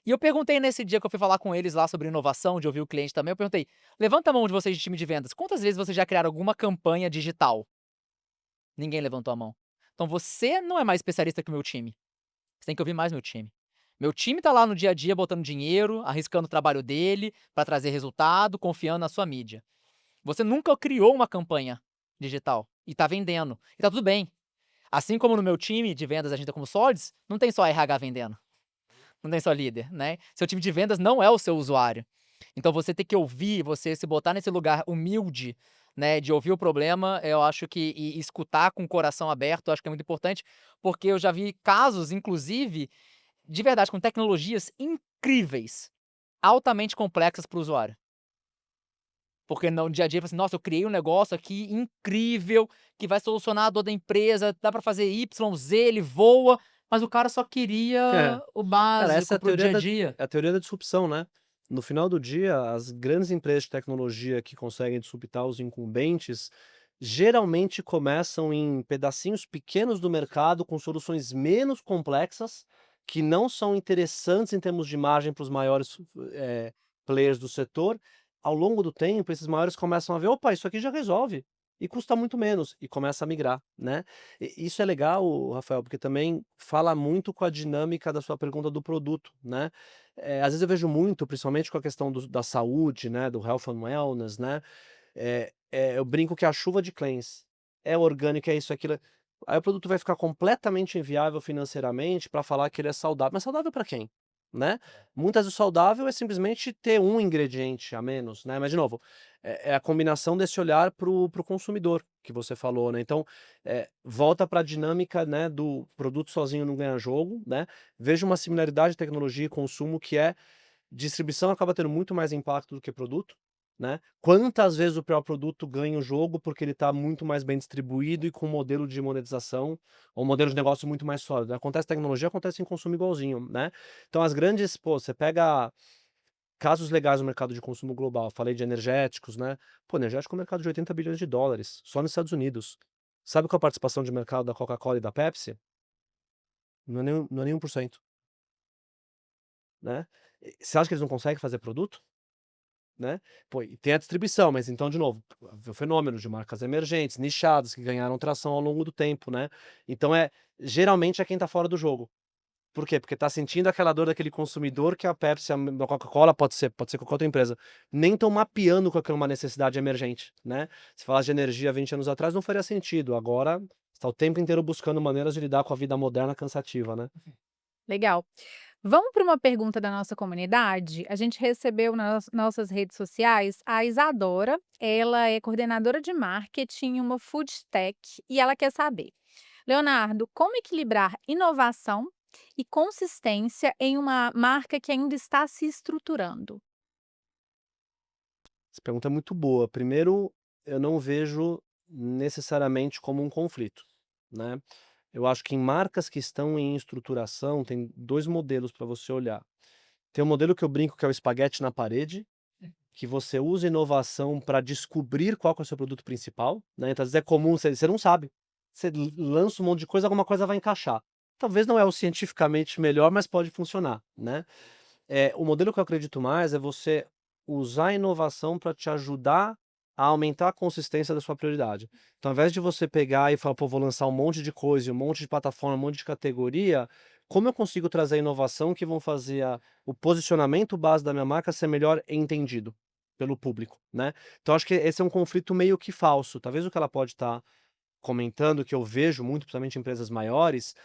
E eu perguntei nesse dia que eu fui falar com eles lá sobre inovação, de ouvir o cliente também, eu perguntei: "Levanta a mão de vocês de time de vendas, quantas vezes vocês já criaram alguma campanha digital?" Ninguém levantou a mão. Então você não é mais especialista que o meu time. Você tem que ouvir mais meu time. Meu time tá lá no dia a dia botando dinheiro, arriscando o trabalho dele para trazer resultado, confiando na sua mídia. Você nunca criou uma campanha digital e tá vendendo. E tá tudo bem. Assim como no meu time de vendas, a gente tá como Solids, não tem só RH vendendo. Não tem só líder, né. Seu time de vendas não é o seu usuário. Então você ter que ouvir, você se botar nesse lugar humilde, né, de ouvir o problema, eu acho que e escutar com o coração aberto, eu acho que é muito importante, porque eu já vi casos, inclusive, de verdade, com tecnologias incríveis, altamente complexas para o usuário. Porque no dia a dia, fala assim: "Nossa, eu criei um negócio aqui incrível, que vai solucionar a dor da empresa, dá para fazer Y, Z, ele voa", mas o cara só É. queria o Cara, essa é básico a para o teoria dia a da dia. é a teoria da disrupção, né. No final do dia, as grandes empresas de tecnologia que conseguem disruptar os incumbentes, geralmente começam em pedacinhos pequenos do mercado, com soluções menos complexas, que não são interessantes em termos de margem para os maiores, players do setor. Ao longo do tempo, esses maiores começam a ver: "Opa, isso aqui já resolve, e custa muito menos", e começa a migrar, né. E isso é legal, Rafael, porque também fala muito com a dinâmica da sua pergunta do produto, né. Às vezes eu vejo muito, principalmente com a questão da saúde, né, do health and wellness, né, eu brinco que é a chuva de claims. É orgânico, é isso, é aquilo, aí o produto vai ficar completamente inviável financeiramente para falar que ele é saudável. Mas saudável para quem? Né. Muitas vezes o saudável é simplesmente ter um ingrediente a menos, né, mas de novo, é a combinação desse olhar para o consumidor que você falou, né. Então, volta para a dinâmica, né, do produto sozinho não ganha jogo, né. Vejo uma similaridade de tecnologia e consumo que é distribuição acaba tendo muito mais impacto do que produto, né. Quantas vezes o próprio produto ganha o jogo, porque ele está muito mais bem distribuído e com um modelo de monetização, ou um modelo de negócio muito mais sólido. Acontece em tecnologia, acontece em consumo igualzinho, né. Então as grandes, pô, você pega casos legais no mercado de consumo global, falei de energéticos, né. Pô, energético é um mercado de US$ 80 bilhões, só nos Estados Unidos. Sabe qual é a participação de mercado da Coca-Cola e da Pepsi? Não é nem 1%, né. Você acha que eles não conseguem fazer produto? Né. Pô, e tem a distribuição, mas então de novo, o fenômeno de marcas emergentes, nichadas, que ganharam tração ao longo do tempo, né. Então geralmente é quem tá fora do jogo. Por quê? Porque tá sentindo aquela dor daquele consumidor que a Pepsi, a Coca-Cola, pode ser qualquer outra empresa, nem estão mapeando qual que é uma necessidade emergente, né. Se falasse de energia 20 anos atrás não faria sentido, agora está o tempo inteiro buscando maneiras de lidar com a vida moderna cansativa, né. Legal. Vamos para uma pergunta da nossa comunidade? A gente recebeu nas nossas redes sociais a Isadora, ela é coordenadora de marketing em uma food tech e ela quer saber: Leonardo, como equilibrar inovação e consistência em uma marca que ainda está se estruturando? Essa pergunta é muito boa. Primeiro, eu não vejo necessariamente como um conflito, né. Eu acho que em marcas que estão em estruturação, tem 2 modelos para você olhar. Tem um modelo que eu brinco que é o espaguete na parede, que você usa inovação para descobrir qual que é o seu produto principal, né, então às vezes é comum, você não sabe. Você lança um monte de coisa, alguma coisa vai encaixar. Talvez não é o cientificamente melhor, mas pode funcionar, né. O modelo que eu acredito mais é você usar a inovação para te ajudar a aumentar a consistência da sua prioridade. Então, ao invés de você pegar e falar: "Pô, vou lançar um monte de coisa, um monte de plataforma, um monte de categoria", como eu consigo trazer inovação que vão fazer o posicionamento base da minha marca ser melhor entendido pelo público, né. Então acho que esse é um conflito meio que falso. Talvez o que ela pode estar comentando, que eu vejo muito, principalmente em empresas maiores,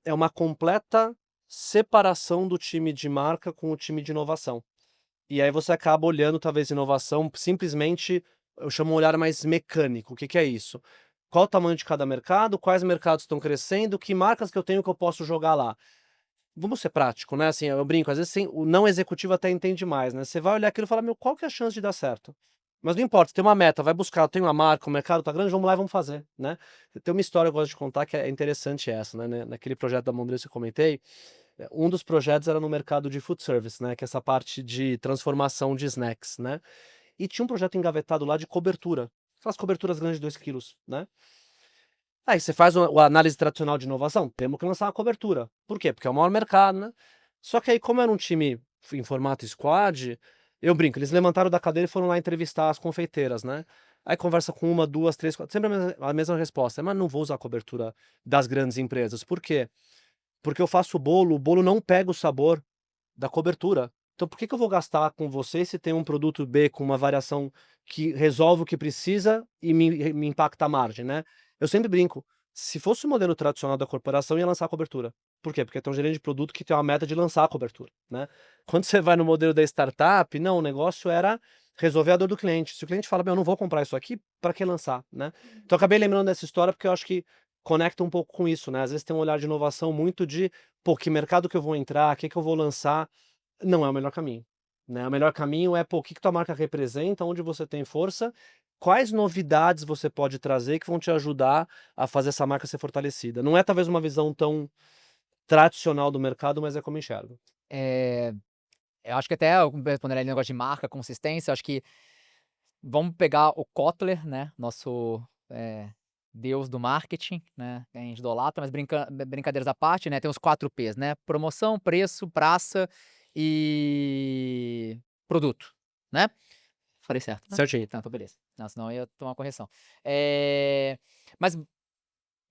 é uma completa separação do time de marca com o time de inovação. E aí você acaba olhando talvez inovação simplesmente, eu chamo um olhar mais mecânico. O que que é isso? Qual o tamanho de cada mercado, quais mercados estão crescendo, que marcas que eu tenho que eu posso jogar lá? Vamos ser prático, né, assim, eu brinco, às vezes o não executivo até entende mais, né, você vai olhar aquilo e falar: "Meu, qual que é a chance de dar certo?". Mas não importa, você tem uma meta, vai buscar, eu tenho uma marca, o mercado tá grande, vamos lá e vamos fazer, né. Tem uma história que eu gosto de contar que é interessante essa, né, naquele projeto da Mondresa que eu comentei, um dos projetos era no mercado de food service, né, que é essa parte de transformação de snacks, né. E tinha um projeto engavetado lá de cobertura, aquelas coberturas grandes de 2 quilos, né. Aí você faz o a análise tradicional de inovação, temos que lançar uma cobertura. Por quê? Porque é o maior mercado, né. Só que aí como era um time em formato squad, eu brinco, eles levantaram da cadeira e foram lá entrevistar as confeiteiras, né. Aí conversa com uma, 2, 3, 4, sempre a mesma resposta: "Mas não vou usar a cobertura das grandes empresas". Por quê? Porque eu faço o bolo não pega o sabor da cobertura. Então por que que eu vou gastar com você se tem um produto B com uma variação que resolve o que precisa e me impacta a margem, né. Eu sempre brinco, se fosse o modelo tradicional da corporação ia lançar a cobertura. Por quê? Porque tem um gerente de produto que tem uma meta de lançar a cobertura, né. Quando você vai no modelo da startup, não, o negócio era resolver a dor do cliente. Se o cliente fala: "Meu, eu não vou comprar isso aqui, para que lançar?", né. Então eu acabei lembrando dessa história, porque eu acho que conecta um pouco com isso, né, às vezes tem um olhar de inovação muito de: "Pô, que mercado que eu vou entrar, que eu vou lançar?". Não é o melhor caminho, né, o melhor caminho é, pô, o que que tua marca representa, onde você tem força, quais novidades você pode trazer que vão te ajudar a fazer essa marca ser fortalecida. Não é talvez uma visão tão tradicional do mercado, mas é como eu enxergo. Eh, eu acho que até eu respondendo ali o negócio de marca, consistência, eu acho que vamos pegar o Kotler, né, nosso, deus do marketing, né, que a gente idolatra, mas brincadeiras à parte, né, tem os 4 P's, né, promoção, preço, praça e produto, né. Falei certo, né? Certinho. Tá, então beleza. Não, senão eu ia tomar uma correção. Mas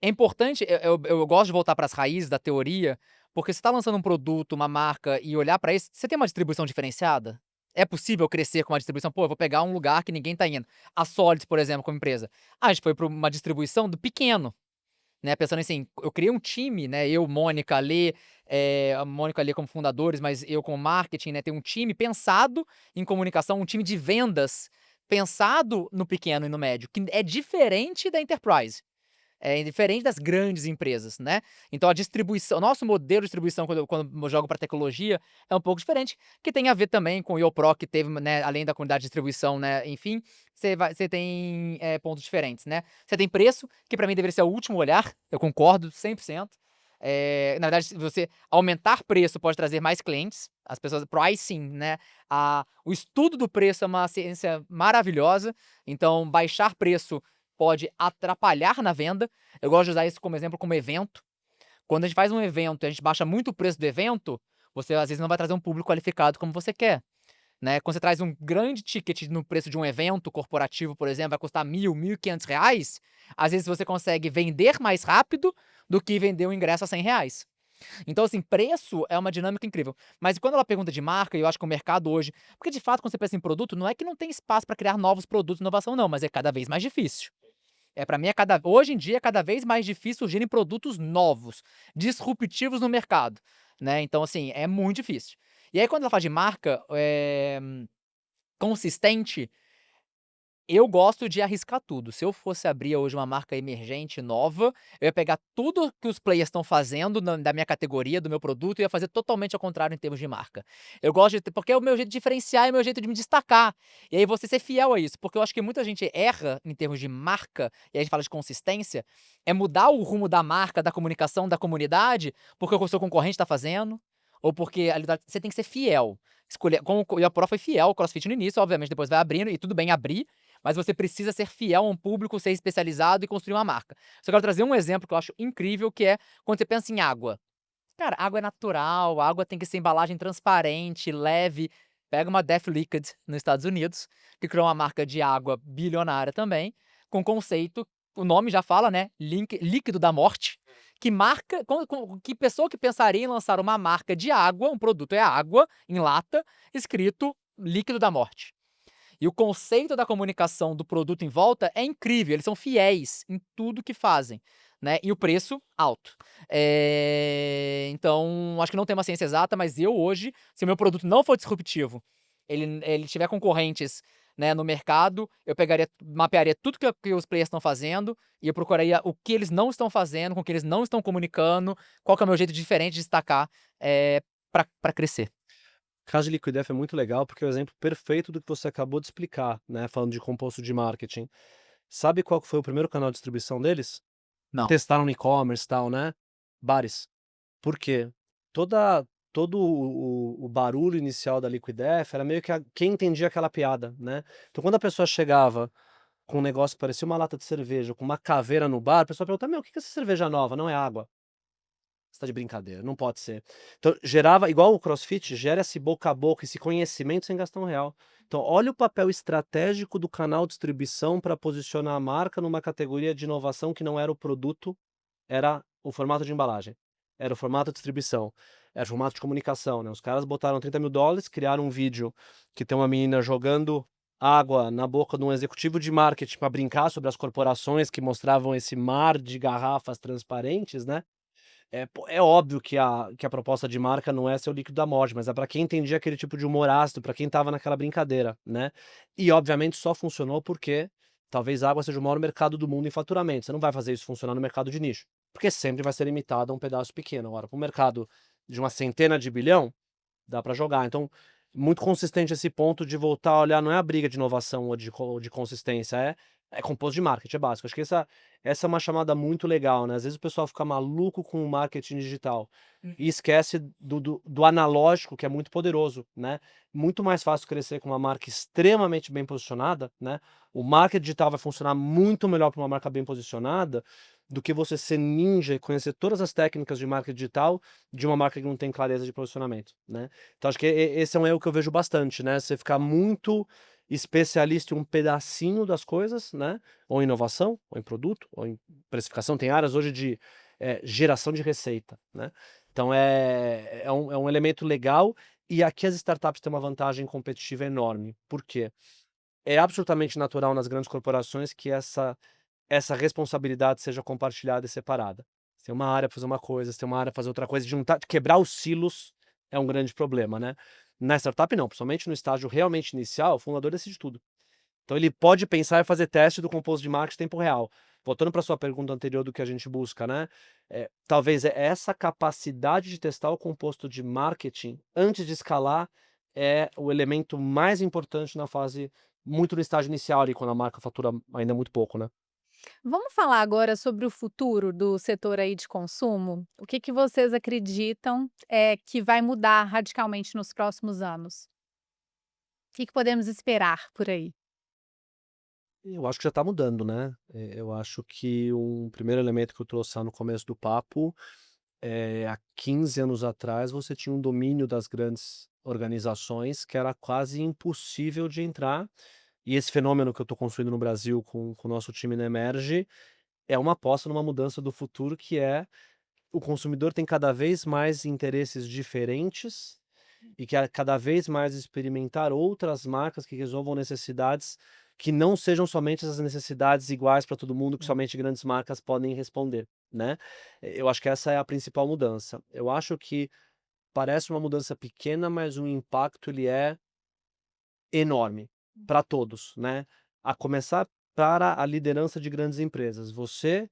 é importante, eu gosto de voltar para as raízes da teoria, porque você tá lançando um produto, uma marca e olhar para isso, você tem uma distribuição diferenciada? É possível crescer com uma distribuição? Pô, eu vou pegar um lugar que ninguém tá indo. A Solids, por exemplo, como empresa. A gente foi para uma distribuição do pequeno, né, pensando assim, eu criei um time, né, eu, Mônica, Lê, a Mônica, Lê como fundadores, mas eu como marketing, né, tem um time pensado em comunicação, um time de vendas pensado no pequeno e no médio, que é diferente da enterprise. É diferente das grandes empresas, né. Então a distribuição, o nosso modelo de distribuição quando eu jogo para tecnologia, é um pouco diferente, que tem a ver também com o IOPRO que teve, né, além da comunidade de distribuição, né, enfim, você tem, pontos diferentes, né. Você tem preço, que para mim deveria ser o último olhar, eu concordo 100%. Na verdade, se você aumentar preço pode trazer mais clientes, as pessoas pricing, né, o estudo do preço é uma ciência maravilhosa, então baixar preço pode atrapalhar na venda. Eu gosto de usar isso como exemplo, como evento. Quando a gente faz um evento e a gente baixa muito o preço do evento, você às vezes não vai trazer um público qualificado como você quer, né. Quando você traz um grande ticket no preço de um evento corporativo, por exemplo, vai custar R$ 1.000, R$ 1.500, às vezes você consegue vender mais rápido do que vender um ingresso a R$ 100. Então, assim, preço é uma dinâmica incrível. Mas quando ela pergunta de marca, e eu acho que o mercado hoje, porque de fato quando você pensa em produto, não é que não tem espaço para criar novos produtos, inovação não, mas é cada vez mais difícil. Para mim hoje em dia é cada vez mais difícil surgirem produtos novos, disruptivos no mercado, né, então assim, é muito difícil. E aí quando ela fala de marca, consistente, eu gosto de arriscar tudo. Se eu fosse abrir hoje uma marca emergente nova, eu ia pegar tudo que os players estão fazendo da minha categoria, do meu produto, e ia fazer totalmente ao contrário em termos de marca. Eu gosto de ter, porque é o meu jeito de diferenciar, é o meu jeito de me destacar. E aí você ser fiel a isso, porque eu acho que muita gente erra em termos de marca, e aí a gente fala de consistência, é mudar o rumo da marca, da comunicação, da comunidade, porque o seu concorrente está fazendo, ou porque ali você tem que ser fiel. Escolher, como a Pro foi fiel ao CrossFit no início, obviamente depois vai abrindo, e tudo bem abrir, mas você precisa ser fiel a um público, ser especializado e construir uma marca. Só quero trazer um exemplo que eu acho incrível, que é quando você pensa em água. Cara, água é natural, água tem que ser embalagem transparente, leve. Pega uma Def Liquid nos Estados Unidos, que criou uma marca de água bilionária também, com conceito, o nome já fala, né? Líquido da morte. Que marca, que pessoa que pensaria em lançar uma marca de água, um produto é água em lata, escrito líquido da morte. E o conceito da comunicação do produto em volta é incrível, eles são fiéis em tudo que fazem, né, e o preço alto. Então acho que não tem uma ciência exata, mas eu hoje, se o meu produto não for disruptivo, ele tiver concorrentes, né, no mercado, eu mapearia tudo que os players estão fazendo e eu procuraria o que eles não estão fazendo, com o que eles não estão comunicando, qual que é o meu jeito diferente de destacar, pra crescer. O caso de Liquidef é muito legal, porque é o exemplo perfeito do que você acabou de explicar, né, falando de composto de marketing. Sabe qual que foi o primeiro canal de distribuição deles? Não. Testaram no e-commerce e tal, né, bares. Por quê? Toda todo o barulho inicial da Liquidef era meio que quem entendia aquela piada, né. Então quando a pessoa chegava com um negócio que parecia uma lata de cerveja, com uma caveira no bar, a pessoa perguntava: "Meu, o que que é essa cerveja nova? Não é água". Você tá de brincadeira, não pode ser. Então gerava igual o CrossFit, gera esse boca a boca, esse conhecimento sem gastar R$1. Então olha o papel estratégico do canal de distribuição para posicionar a marca numa categoria de inovação que não era o produto, era o formato de embalagem, era o formato de distribuição, era o formato de comunicação, né. Os caras botaram $30.000, criaram um vídeo que tem uma menina jogando água na boca de um executivo de marketing para brincar sobre as corporações que mostravam esse mar de garrafas transparentes, né. É óbvio que a proposta de marca não é ser o líquido da morte, mas é para quem entendia aquele tipo de humor ácido, para quem estava naquela brincadeira, né. E obviamente só funcionou porque talvez a água seja o maior mercado do mundo em faturamento, você não vai fazer isso funcionar no mercado de nicho, porque sempre vai ser limitado a um pedaço pequeno. Agora para um mercado de uma centena de bilhão, dá para jogar. Então, muito consistente esse ponto de voltar a olhar, não é a briga de inovação ou de consistência, é composto de marketing, é básico. Acho que essa é uma chamada muito legal, né. Às vezes o pessoal fica maluco com o marketing digital e esquece do analógico, que é muito poderoso, né. Muito mais fácil crescer com uma marca extremamente bem posicionada, né. O marketing digital vai funcionar muito melhor para uma marca bem posicionada, do que você ser ninja e conhecer todas as técnicas de marketing digital de uma marca que não tem clareza de posicionamento, né. Então acho que esse é um erro que eu vejo bastante, né, você ficar muito especialista em um pedacinho das coisas, né, ou em inovação, ou em produto, ou em precificação. Tem áreas hoje de, geração de receita, né. Então é um elemento legal, e aqui as startups têm uma vantagem competitiva enorme. Por quê? É absolutamente natural nas grandes corporações que essa responsabilidade seja compartilhada e separada. Você tem uma área para fazer uma coisa, você tem uma área para fazer outra coisa, juntar, quebrar os silos é um grande problema, né. Na startup não, principalmente no estágio realmente inicial, o fundador decide tudo. Então ele pode pensar e fazer teste do composto de marketing em tempo real. Voltando para sua pergunta anterior do que a gente busca, né, talvez essa capacidade de testar o composto de marketing antes de escalar é o elemento mais importante na fase muito no estágio inicial ali, quando a marca fatura ainda muito pouco, né. Vamos falar agora sobre o futuro do setor aí de consumo? O que que vocês acreditam, que vai mudar radicalmente nos próximos anos? O que que podemos esperar por aí? Eu acho que já está mudando, né. Eu acho que um primeiro elemento que eu trouxe lá no começo do papo, há 15 anos atrás você tinha um domínio das grandes organizações que era quase impossível de entrar, e esse fenômeno que eu estou construindo no Brasil com o nosso time na Emerge, é uma aposta numa mudança do futuro, que é o consumidor tem cada vez mais interesses diferentes e quer cada vez mais experimentar outras marcas que resolvam necessidades que não sejam somente as necessidades iguais para todo mundo, que somente grandes marcas podem responder, né. Eu acho que essa é a principal mudança. Eu acho que parece uma mudança pequena, mas o impacto ele é enorme para todos, né. A começar para a liderança de grandes empresas. Você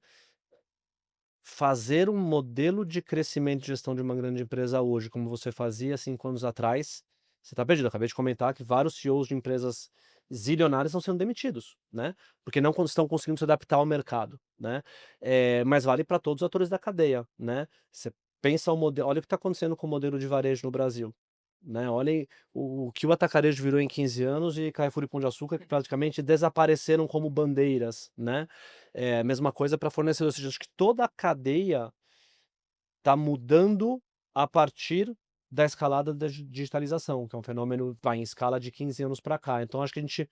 fazer um modelo de crescimento e gestão de uma grande empresa hoje, como você fazia 5 anos atrás, você está perdido. Eu acabei de comentar que vários CEOs de empresas zilionárias estão sendo demitidos, né, porque não estão conseguindo se adaptar ao mercado, né. Mas vale para todos os atores da cadeia, né. Você pensa o modelo, olha o que está acontecendo com o modelo de varejo no Brasil, né, olhem o que o atacarejo virou em 15 anos, e Carrefour e Pão de Açúcar que praticamente desapareceram como bandeiras, né. É a mesma coisa para fornecedor, ou seja, acho que toda a cadeia está mudando a partir da escalada da digitalização, que é um fenômeno, vai, em escala de 15 anos para cá. Então acho que a gente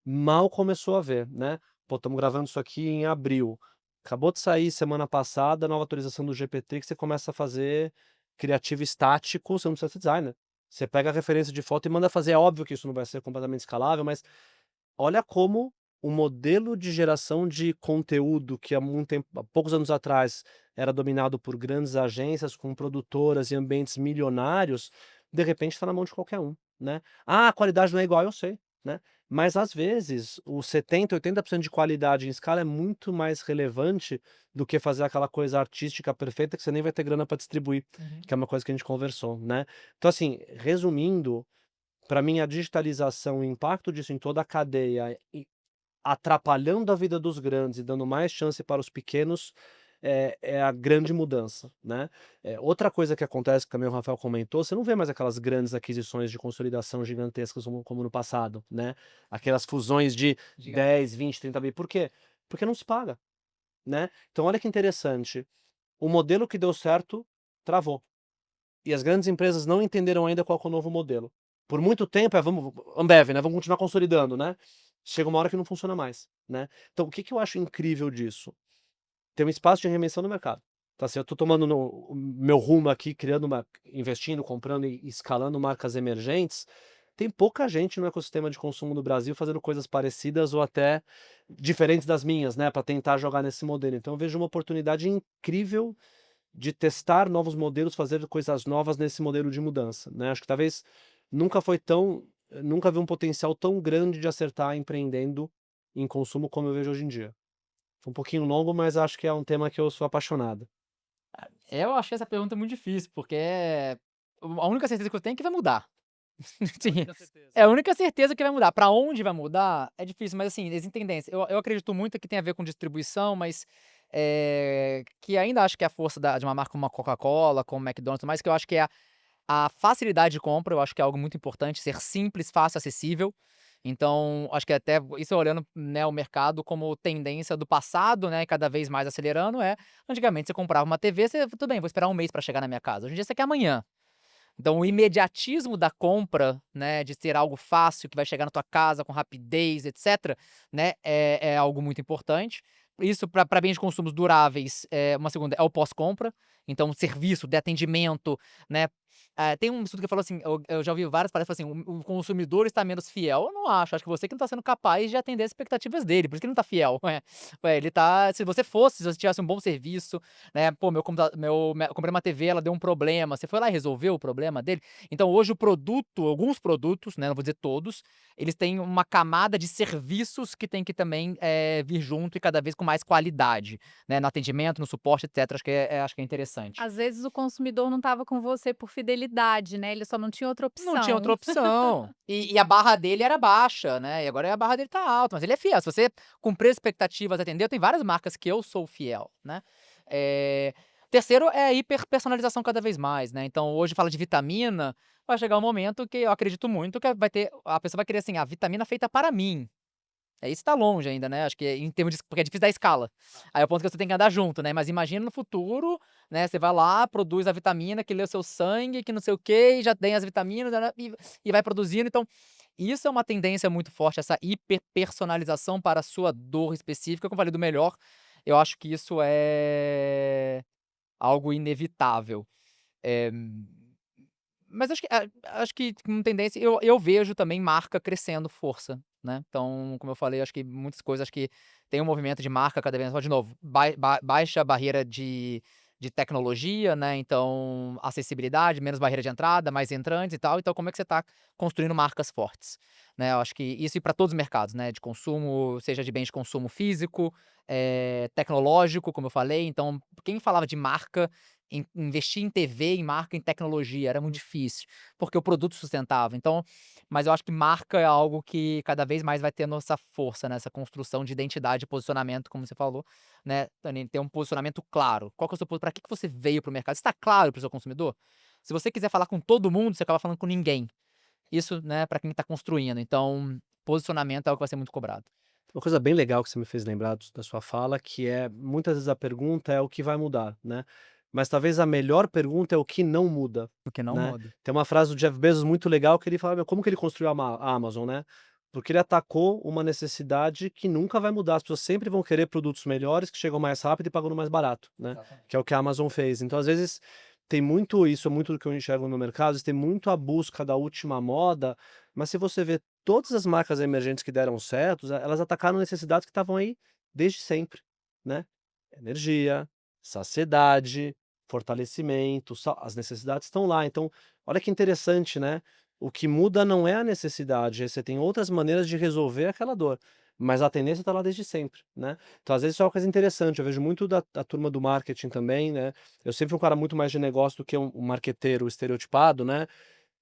mal começou a ver, né. Pô, estamos gravando isso aqui em abril, acabou de sair semana passada a nova atualização do GPT, que você começa a fazer criativo estático, você não precisa ser designer. Você pega a referência de foto e manda fazer. É óbvio que isso não vai ser completamente escalável, mas olha como o modelo de geração de conteúdo que há poucos anos atrás era dominado por grandes agências com produtoras e ambientes milionários, de repente está na mão de qualquer um, né. "Ah, a qualidade não é igual", eu sei, né, mas às vezes o 70, 80% de qualidade em escala é muito mais relevante do que fazer aquela coisa artística perfeita que você nem vai ter grana para distribuir, Uhum. que é uma coisa que a gente conversou, né. Então assim, resumindo, para mim a digitalização, o impacto disso em toda a cadeia atrapalhando a vida dos grandes e dando mais chance para os pequenos, é a grande mudança, né. Outra coisa que acontece, que também o Rafael comentou, você não vê mais aquelas grandes aquisições de consolidação gigantescas como no passado, né. Aquelas fusões de Diga. 10, 20, 30 bi. Por quê? Porque não se paga, né. Então olha que interessante, o modelo que deu certo, travou. E as grandes empresas não entenderam ainda qual que é o novo modelo. Por muito tempo vamos Ambev, né, vamos continuar consolidando, né. Chega uma hora que não funciona mais, né. Então o que que eu acho incrível disso? Tem um espaço de reinvenção no mercado. Então assim, eu tô tomando o meu rumo aqui, criando investindo, comprando e escalando marcas emergentes, tem pouca gente no ecossistema de consumo do Brasil fazendo coisas parecidas ou até diferentes das minhas, né, para tentar jogar nesse modelo. Então eu vejo uma oportunidade incrível de testar novos modelos, fazer coisas novas nesse modelo de mudança, né. Acho que talvez nunca vi um potencial tão grande de acertar empreendendo em consumo como eu vejo hoje em dia. Foi um pouquinho longo, mas acho que é um tema que eu sou apaixonado. Eu achei essa pergunta muito difícil, porque a única certeza que eu tenho é que vai mudar. Sim, é a única certeza que vai mudar. Pra onde vai mudar é difícil, mas assim, existem tendências. Eu acredito muito que tem a ver com distribuição, mas, que ainda acho que é a força de uma marca como a Coca-Cola, como o McDonald's, e tudo mais, que eu acho que é a facilidade de compra. Eu acho que é algo muito importante, ser simples, fácil, acessível. Então, acho que até isso olhando, né, o mercado como tendência do passado, né, e cada vez mais acelerando, antigamente você comprava uma TV, você: "Tudo bem, vou esperar um mês pra chegar na minha casa". Hoje em dia você quer amanhã. Então o imediatismo da compra, né, de ter algo fácil que vai chegar na tua casa com rapidez, etcétera, né, é algo muito importante. Isso para bens de consumos duráveis, uma segunda é o pós-compra, então serviço de atendimento, né. Tem um estudo que falou assim, eu já ouvi várias palestras, falou assim: "O consumidor está menos fiel". Eu não acho que você que não está sendo capaz de atender as expectativas dele, por isso que ele não está fiel. Ele tá, se você fosse, se você tivesse um bom serviço, né, "Pô, meu computa meu me comprei uma TV, ela deu um problema", você foi lá e resolveu o problema dele? Então hoje o produto, alguns produtos, né, não vou dizer todos, eles têm uma camada de serviços que tem que também, vir junto e cada vez com mais qualidade, né, no atendimento, no suporte, etcétera. Acho que é interessante. Às vezes o consumidor não estava com você por fidelidade, né, ele só não tinha outra Não tinha opção. outra opção. E a barra dele era baixa, né, e agora a barra dele tá alta, mas ele é fiel. Se você cumprir as expectativas, atendeu, tem várias marcas que eu sou fiel, né. Eh, Terceiro é a hiperpersonalização cada vez mais, né, então hoje fala de vitamina, vai chegar um momento que eu acredito muito que a pessoa vai querer, assim, a vitamina feita para mim. Isso tá longe ainda, né, acho que em termos de, porque é difícil dar escala. Aí é o ponto que você tem que andar junto, né, mas imagina no futuro, né, você vai lá, produz a vitamina que lê o seu sangue, que não sei o quê, e já tem as vitaminas, e vai produzindo. Então, isso é uma tendência muito forte, essa hiperpersonalização para a sua dor específica, como eu falei do melhor, eu acho que isso é algo inevitável. Eh mas acho que com tendência eu vejo também marca crescendo força, né. Então, como eu falei, acho que muitas coisas, acho que tem um movimento de marca cada vez mais, de novo, baixa barreira de tecnologia, né, então acessibilidade, menos barreira de entrada, mais entrantes e tal. Então como é que você está construindo marcas fortes, né. Eu acho que isso, e para todos os mercados, né, de consumo, seja de bens de consumo físico, tecnológico, como eu falei. Então quem falava de marca, investir em TV, em marca, em tecnologia, era muito difícil, porque o produto sustentava. Então, mas eu acho que marca é algo que cada vez mais vai tendo essa força, né, essa construção de identidade e posicionamento, como você falou, né, também ter um posicionamento claro. Qual que é o seu, para que você veio para o mercado? Está claro para o seu consumidor? Se você quiser falar com todo mundo, você acaba falando com ninguém. Isso, né, para quem está construindo. Então, posicionamento é algo que vai ser muito cobrado. Uma coisa bem legal que você me fez lembrar da sua fala, que é, muitas vezes a pergunta é o que vai mudar, né, mas talvez a melhor pergunta é o que não muda, Porque não né. muda. Tem uma frase do Jeff Bezos muito legal que ele fala: "Meu, como que ele construiu a Amazon, né, porque ele atacou uma necessidade que nunca vai mudar, as pessoas sempre vão querer produtos melhores, que chegam mais rápido e pagando mais barato, né, Exatamente. que é o que a Amazon fez. Então às vezes tem muito isso, é muito do que eu enxergo no mercado, tem muito a busca da última moda, mas se você vê todas as marcas emergentes que deram certo, elas atacaram necessidades que estavam aí desde sempre, né. Energia, saciedade, fortalecimento, as necessidades estão lá. Então, olha que interessante, né, o que muda não é a necessidade, aí você tem outras maneiras de resolver aquela dor, mas a tendência está lá desde sempre, né. Então, às vezes, isso é uma coisa interessante, eu vejo muito da turma do marketing também, né, eu sempre fui um cara muito mais de negócio do que um marqueteiro estereotipado, né,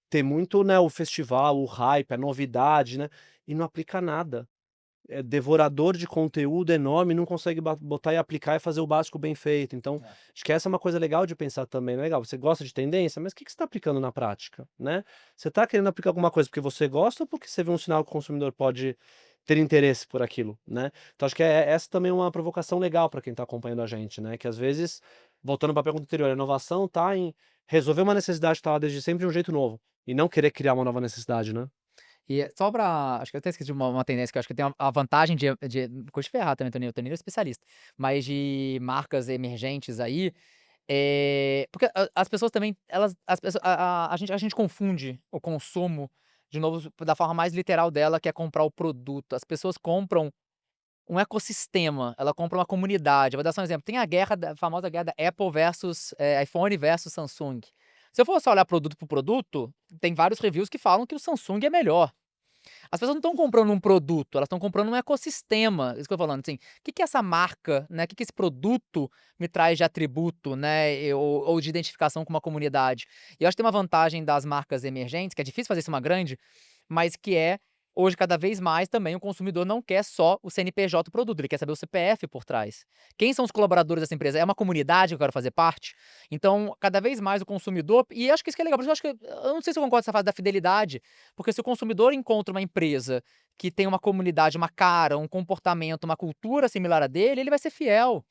ter muito, né, o festival, o hype, a novidade, né, e não aplica nada. É devorador de conteúdo enorme, não consegue botar e aplicar e fazer o básico bem feito. Então, É. acho que essa é uma coisa legal de pensar também, né, legal, você gosta de tendência, mas o que que você está aplicando na prática, né? Você está querendo aplicar alguma coisa porque você gosta ou porque você vê um sinal que o consumidor pode ter interesse por aquilo, né? Então acho que essa também é uma provocação legal para quem está acompanhando a gente, né, que às vezes, voltando para a pergunta anterior, a inovação está em resolver uma necessidade que está lá desde sempre de um jeito novo, e não querer criar uma nova necessidade, né? E só pra acho que eu até esqueci de uma tendência que eu acho que tem a vantagem de coisa de ferrar também, tô nem especialista, mas de marcas emergentes aí, porque as pessoas também, elas as pessoas a gente confunde o consumo, de novo, da forma mais literal dela, que é comprar o produto. As pessoas compram um ecossistema, ela compra uma comunidade. Eu vou dar só um exemplo, tem a famosa guerra da Apple versus, iPhone versus Samsung. Se eu for só olhar produto por produto, tem vários reviews que falam que o Samsung é melhor. As pessoas não estão comprando um produto, elas estão comprando um ecossistema, isso que eu tô falando, assim, o que que essa marca, né, o que que esse produto me traz de atributo, né, ou de identificação com uma comunidade. E eu acho que tem uma vantagem das marcas emergentes, que é difícil fazer isso uma grande, mas que é, hoje cada vez mais também o consumidor não quer só o CNPJ do produto, ele quer saber o CPF por trás. Quem são os colaboradores dessa empresa? É uma comunidade que eu quero fazer parte? Então, cada vez mais o consumidor, e acho que isso que é legal, por isso eu acho que eu não sei se eu concordo com essa fase da fidelidade, porque se o consumidor encontra uma empresa que tem uma comunidade, uma cara, um comportamento, uma cultura similar a dele, ele vai ser fiel.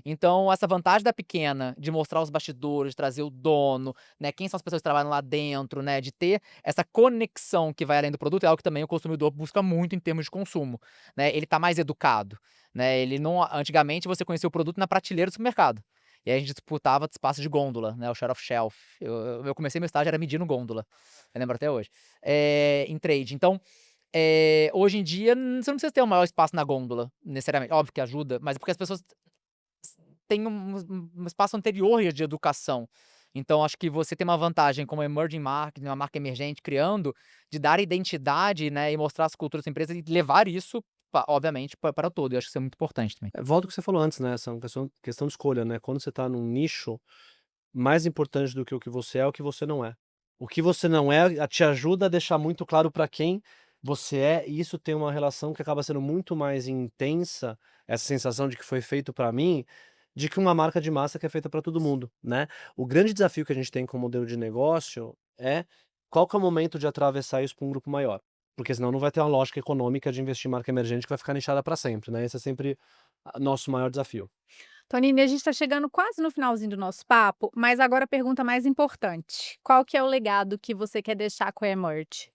Então, essa vantagem da pequena, de mostrar os bastidores, de trazer o dono, né, quem são as pessoas que trabalham lá dentro, né, de ter essa conexão que vai além do produto, é algo que também o consumidor busca muito em termos de consumo, né, ele tá mais educado, né, ele não, antigamente você conhecia o produto na prateleira do supermercado, e aí a gente disputava espaço de gôndola, né, o share of shelf. Eu comecei meu estágio era medindo gôndola, eu lembro até hoje, em trade. Então, hoje em dia, você não precisa ter o maior espaço na gôndola, necessariamente. Óbvio que ajuda, mas é porque as pessoas tem um espaço anterior de educação. Então acho que você tem uma vantagem como emerging market, uma marca emergente criando, de dar identidade, né, e mostrar as culturas da empresa e levar isso, obviamente, para o todo. Eu acho que isso é muito importante também. Volta ao que você falou antes, né, essa é uma questão de escolha, né, quando você está num nicho, mais importante do que o que você é o que você não é. O que você não é, te ajuda a deixar muito claro para quem você é, e isso tem uma relação que acaba sendo muito mais intensa, essa sensação de que foi feito para mim, de que uma marca de massa que é feita para todo mundo, né. O grande desafio que a gente tem com o modelo de negócio é qual que é o momento de atravessar isso para um grupo maior, porque senão não vai ter uma lógica econômica de investir em marca emergente que vai ficar nichada para sempre, né, esse é sempre nosso maior desafio. Tonini, a gente está chegando quase no finalzinho do nosso papo, mas agora a pergunta mais importante: qual que é o legado que você quer deixar com a Emerge?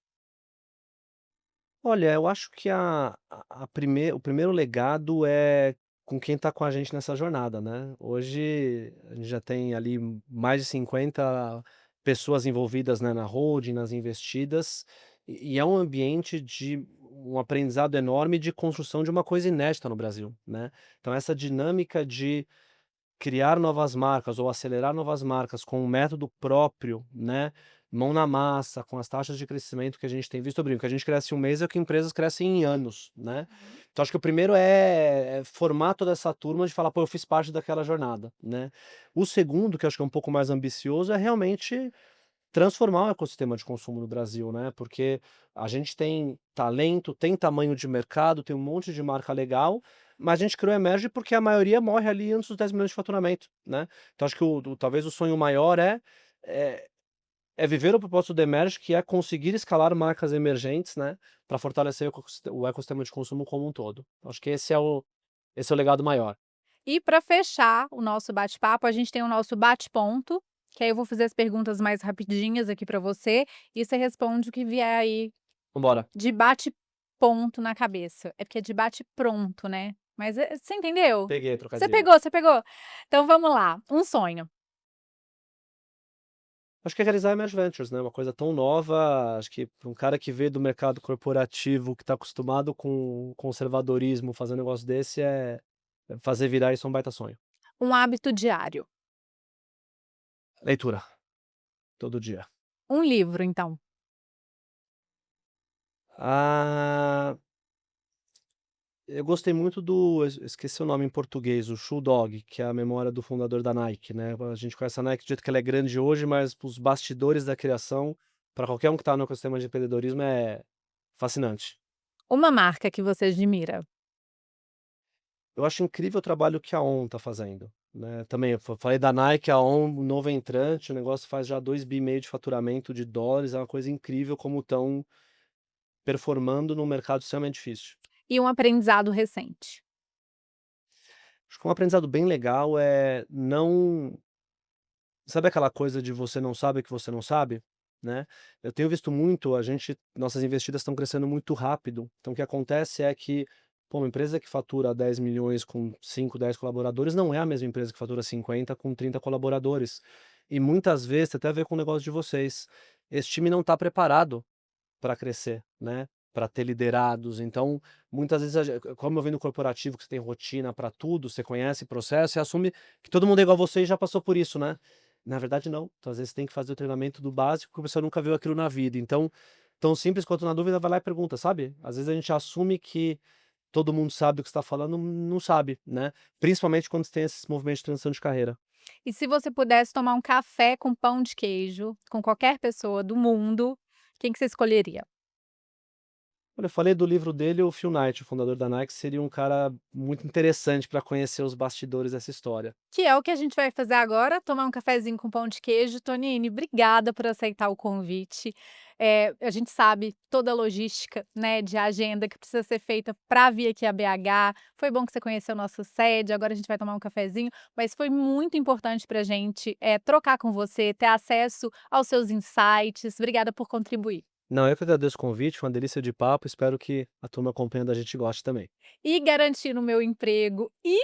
Olha, eu acho que o primeiro legado é com quem está com a gente nessa jornada, né. Hoje a gente já tem ali mais de 50 pessoas envolvidas, né, na holding, nas investidas, e é um ambiente de um aprendizado enorme de construção de uma coisa inédita no Brasil, né. Então essa dinâmica de criar novas marcas ou acelerar novas marcas com um método próprio, né, mão na massa, com as taxas de crescimento que a gente tem visto, eu brinco, que a gente cresce em um mês é o que empresas crescem em anos, né. Uhum. Então acho que o primeiro é formar toda essa turma de falar: "Pô, eu fiz parte daquela jornada", né. O segundo, que eu acho que é um pouco mais ambicioso, é realmente transformar o ecossistema de consumo no Brasil, né, porque a gente tem talento, tem tamanho de mercado, tem um monte de marca legal, mas a gente criou a Emerge porque a maioria morre ali antes dos 10 milhões de faturamento, né. Então acho que talvez o sonho maior é é viver o propósito da Emerge, que é conseguir escalar marcas emergentes, né, para fortalecer o ecossistema de consumo como um todo. Acho que esse é o legado maior. E para fechar o nosso bate-papo, a gente tem o nosso bate-ponto, que aí eu vou fazer as perguntas mais rapidinhas aqui para você, e você responde o que vier aí Vambora. de bate-ponto na cabeça. É porque é de bate-pronto, né. Mas, você entendeu? Peguei a Você trocadilho. pegou, você pegou? Então vamos lá, um sonho. Acho que é realizar Emerge Ventures, né, uma coisa tão nova, acho que para um cara que veio do mercado corporativo, que está acostumado com conservadorismo, fazer um negócio desse fazer virar isso é um baita sonho. Um hábito diário. Leitura, todo dia. Um livro, então. Ah, eu gostei muito do esqueci o nome em português, o Shoe Dog, que é a memória do fundador da Nike, né, a gente conhece a Nike do jeito que ela é grande hoje, mas os bastidores da criação, para qualquer um que está no ecossistema de empreendedorismo, é fascinante. Uma marca que você admira. Eu acho incrível o trabalho que a On está fazendo, né, também eu falei da Nike, a On, novo entrante, o negócio faz já 2,5 bi de faturamento de dólares, é uma coisa incrível como estão performando num mercado extremamente difícil. E um aprendizado recente. Acho que um aprendizado bem legal é não sabe aquela coisa de você não sabe que você não sabe, né? Eu tenho visto muito nossas investidas estão crescendo muito rápido, então o que acontece é que, pô, uma empresa que fatura 10 milhões com 5, 10 colaboradores não é a mesma empresa que fatura 50 com 30 colaboradores. E muitas vezes tem até a ver com o negócio de vocês, esse time não está preparado para crescer, né, para ter liderados, então, muitas vezes como eu venho no corporativo que você tem rotina para tudo, você conhece processo, você assume que todo mundo é igual a você e já passou por isso, né. Na verdade não, então às vezes tem que fazer o treinamento do básico, que a pessoa nunca viu aquilo na vida, então, tão simples quanto na dúvida vai lá e pergunta, sabe. Às vezes a gente assume que todo mundo sabe o que está falando, não sabe, né, principalmente quando você tem esses movimentos de transição de carreira. E se você pudesse tomar um café com pão de queijo, com qualquer pessoa do mundo, quem que você escolheria? Olha, eu falei do livro dele, o Phil Knight, o fundador da Nike, seria um cara muito interessante para conhecer os bastidores dessa história. Que é o que a gente vai fazer agora, tomar um cafezinho com pão de queijo. Tonini, obrigada por aceitar o convite. A gente sabe toda a logística, né, de agenda que precisa ser feita para vir aqui a BH. Foi bom que você conheceu nossa sede, agora a gente vai tomar um cafezinho, mas foi muito importante para a gente, trocar com você, ter acesso aos seus insights. Obrigada por contribuir. Não, eu que agradeço o convite, uma delícia de papo, espero que a turma acompanhando a gente goste também. E garantindo o meu emprego e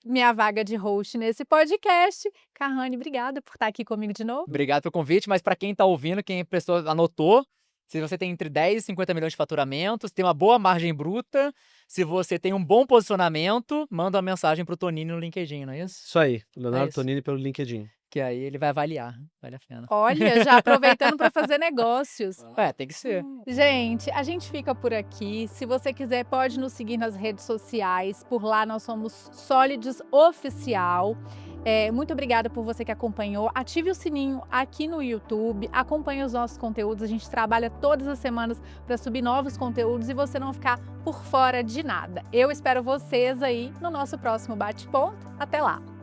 minha vaga de host nesse podcast. Karrane, obrigada por estar aqui comigo de novo. Obrigado pelo convite, mas para quem está ouvindo, quem prestou anotou, se você tem entre 10 e 50 milhões de faturamento, se tem uma boa margem bruta, se você tem um bom posicionamento, manda uma mensagem para o Tonini no LinkedIn, não é isso? Isso aí, É Leonardo isso. Tonini pelo LinkedIn. Que aí ele vai avaliar, vale a pena. Olha, já aproveitando para fazer negócios. Tem que ser. Gente, a gente fica por aqui. Se você quiser, pode nos seguir nas redes sociais. Por lá nós somos Sólides Oficial. Muito obrigada por você que acompanhou. Ative o sininho aqui no YouTube. Acompanhe os nossos conteúdos. A gente trabalha todas as semanas para subir novos conteúdos e você não ficar por fora de nada. Eu espero vocês aí no nosso próximo bate-ponto. Até lá!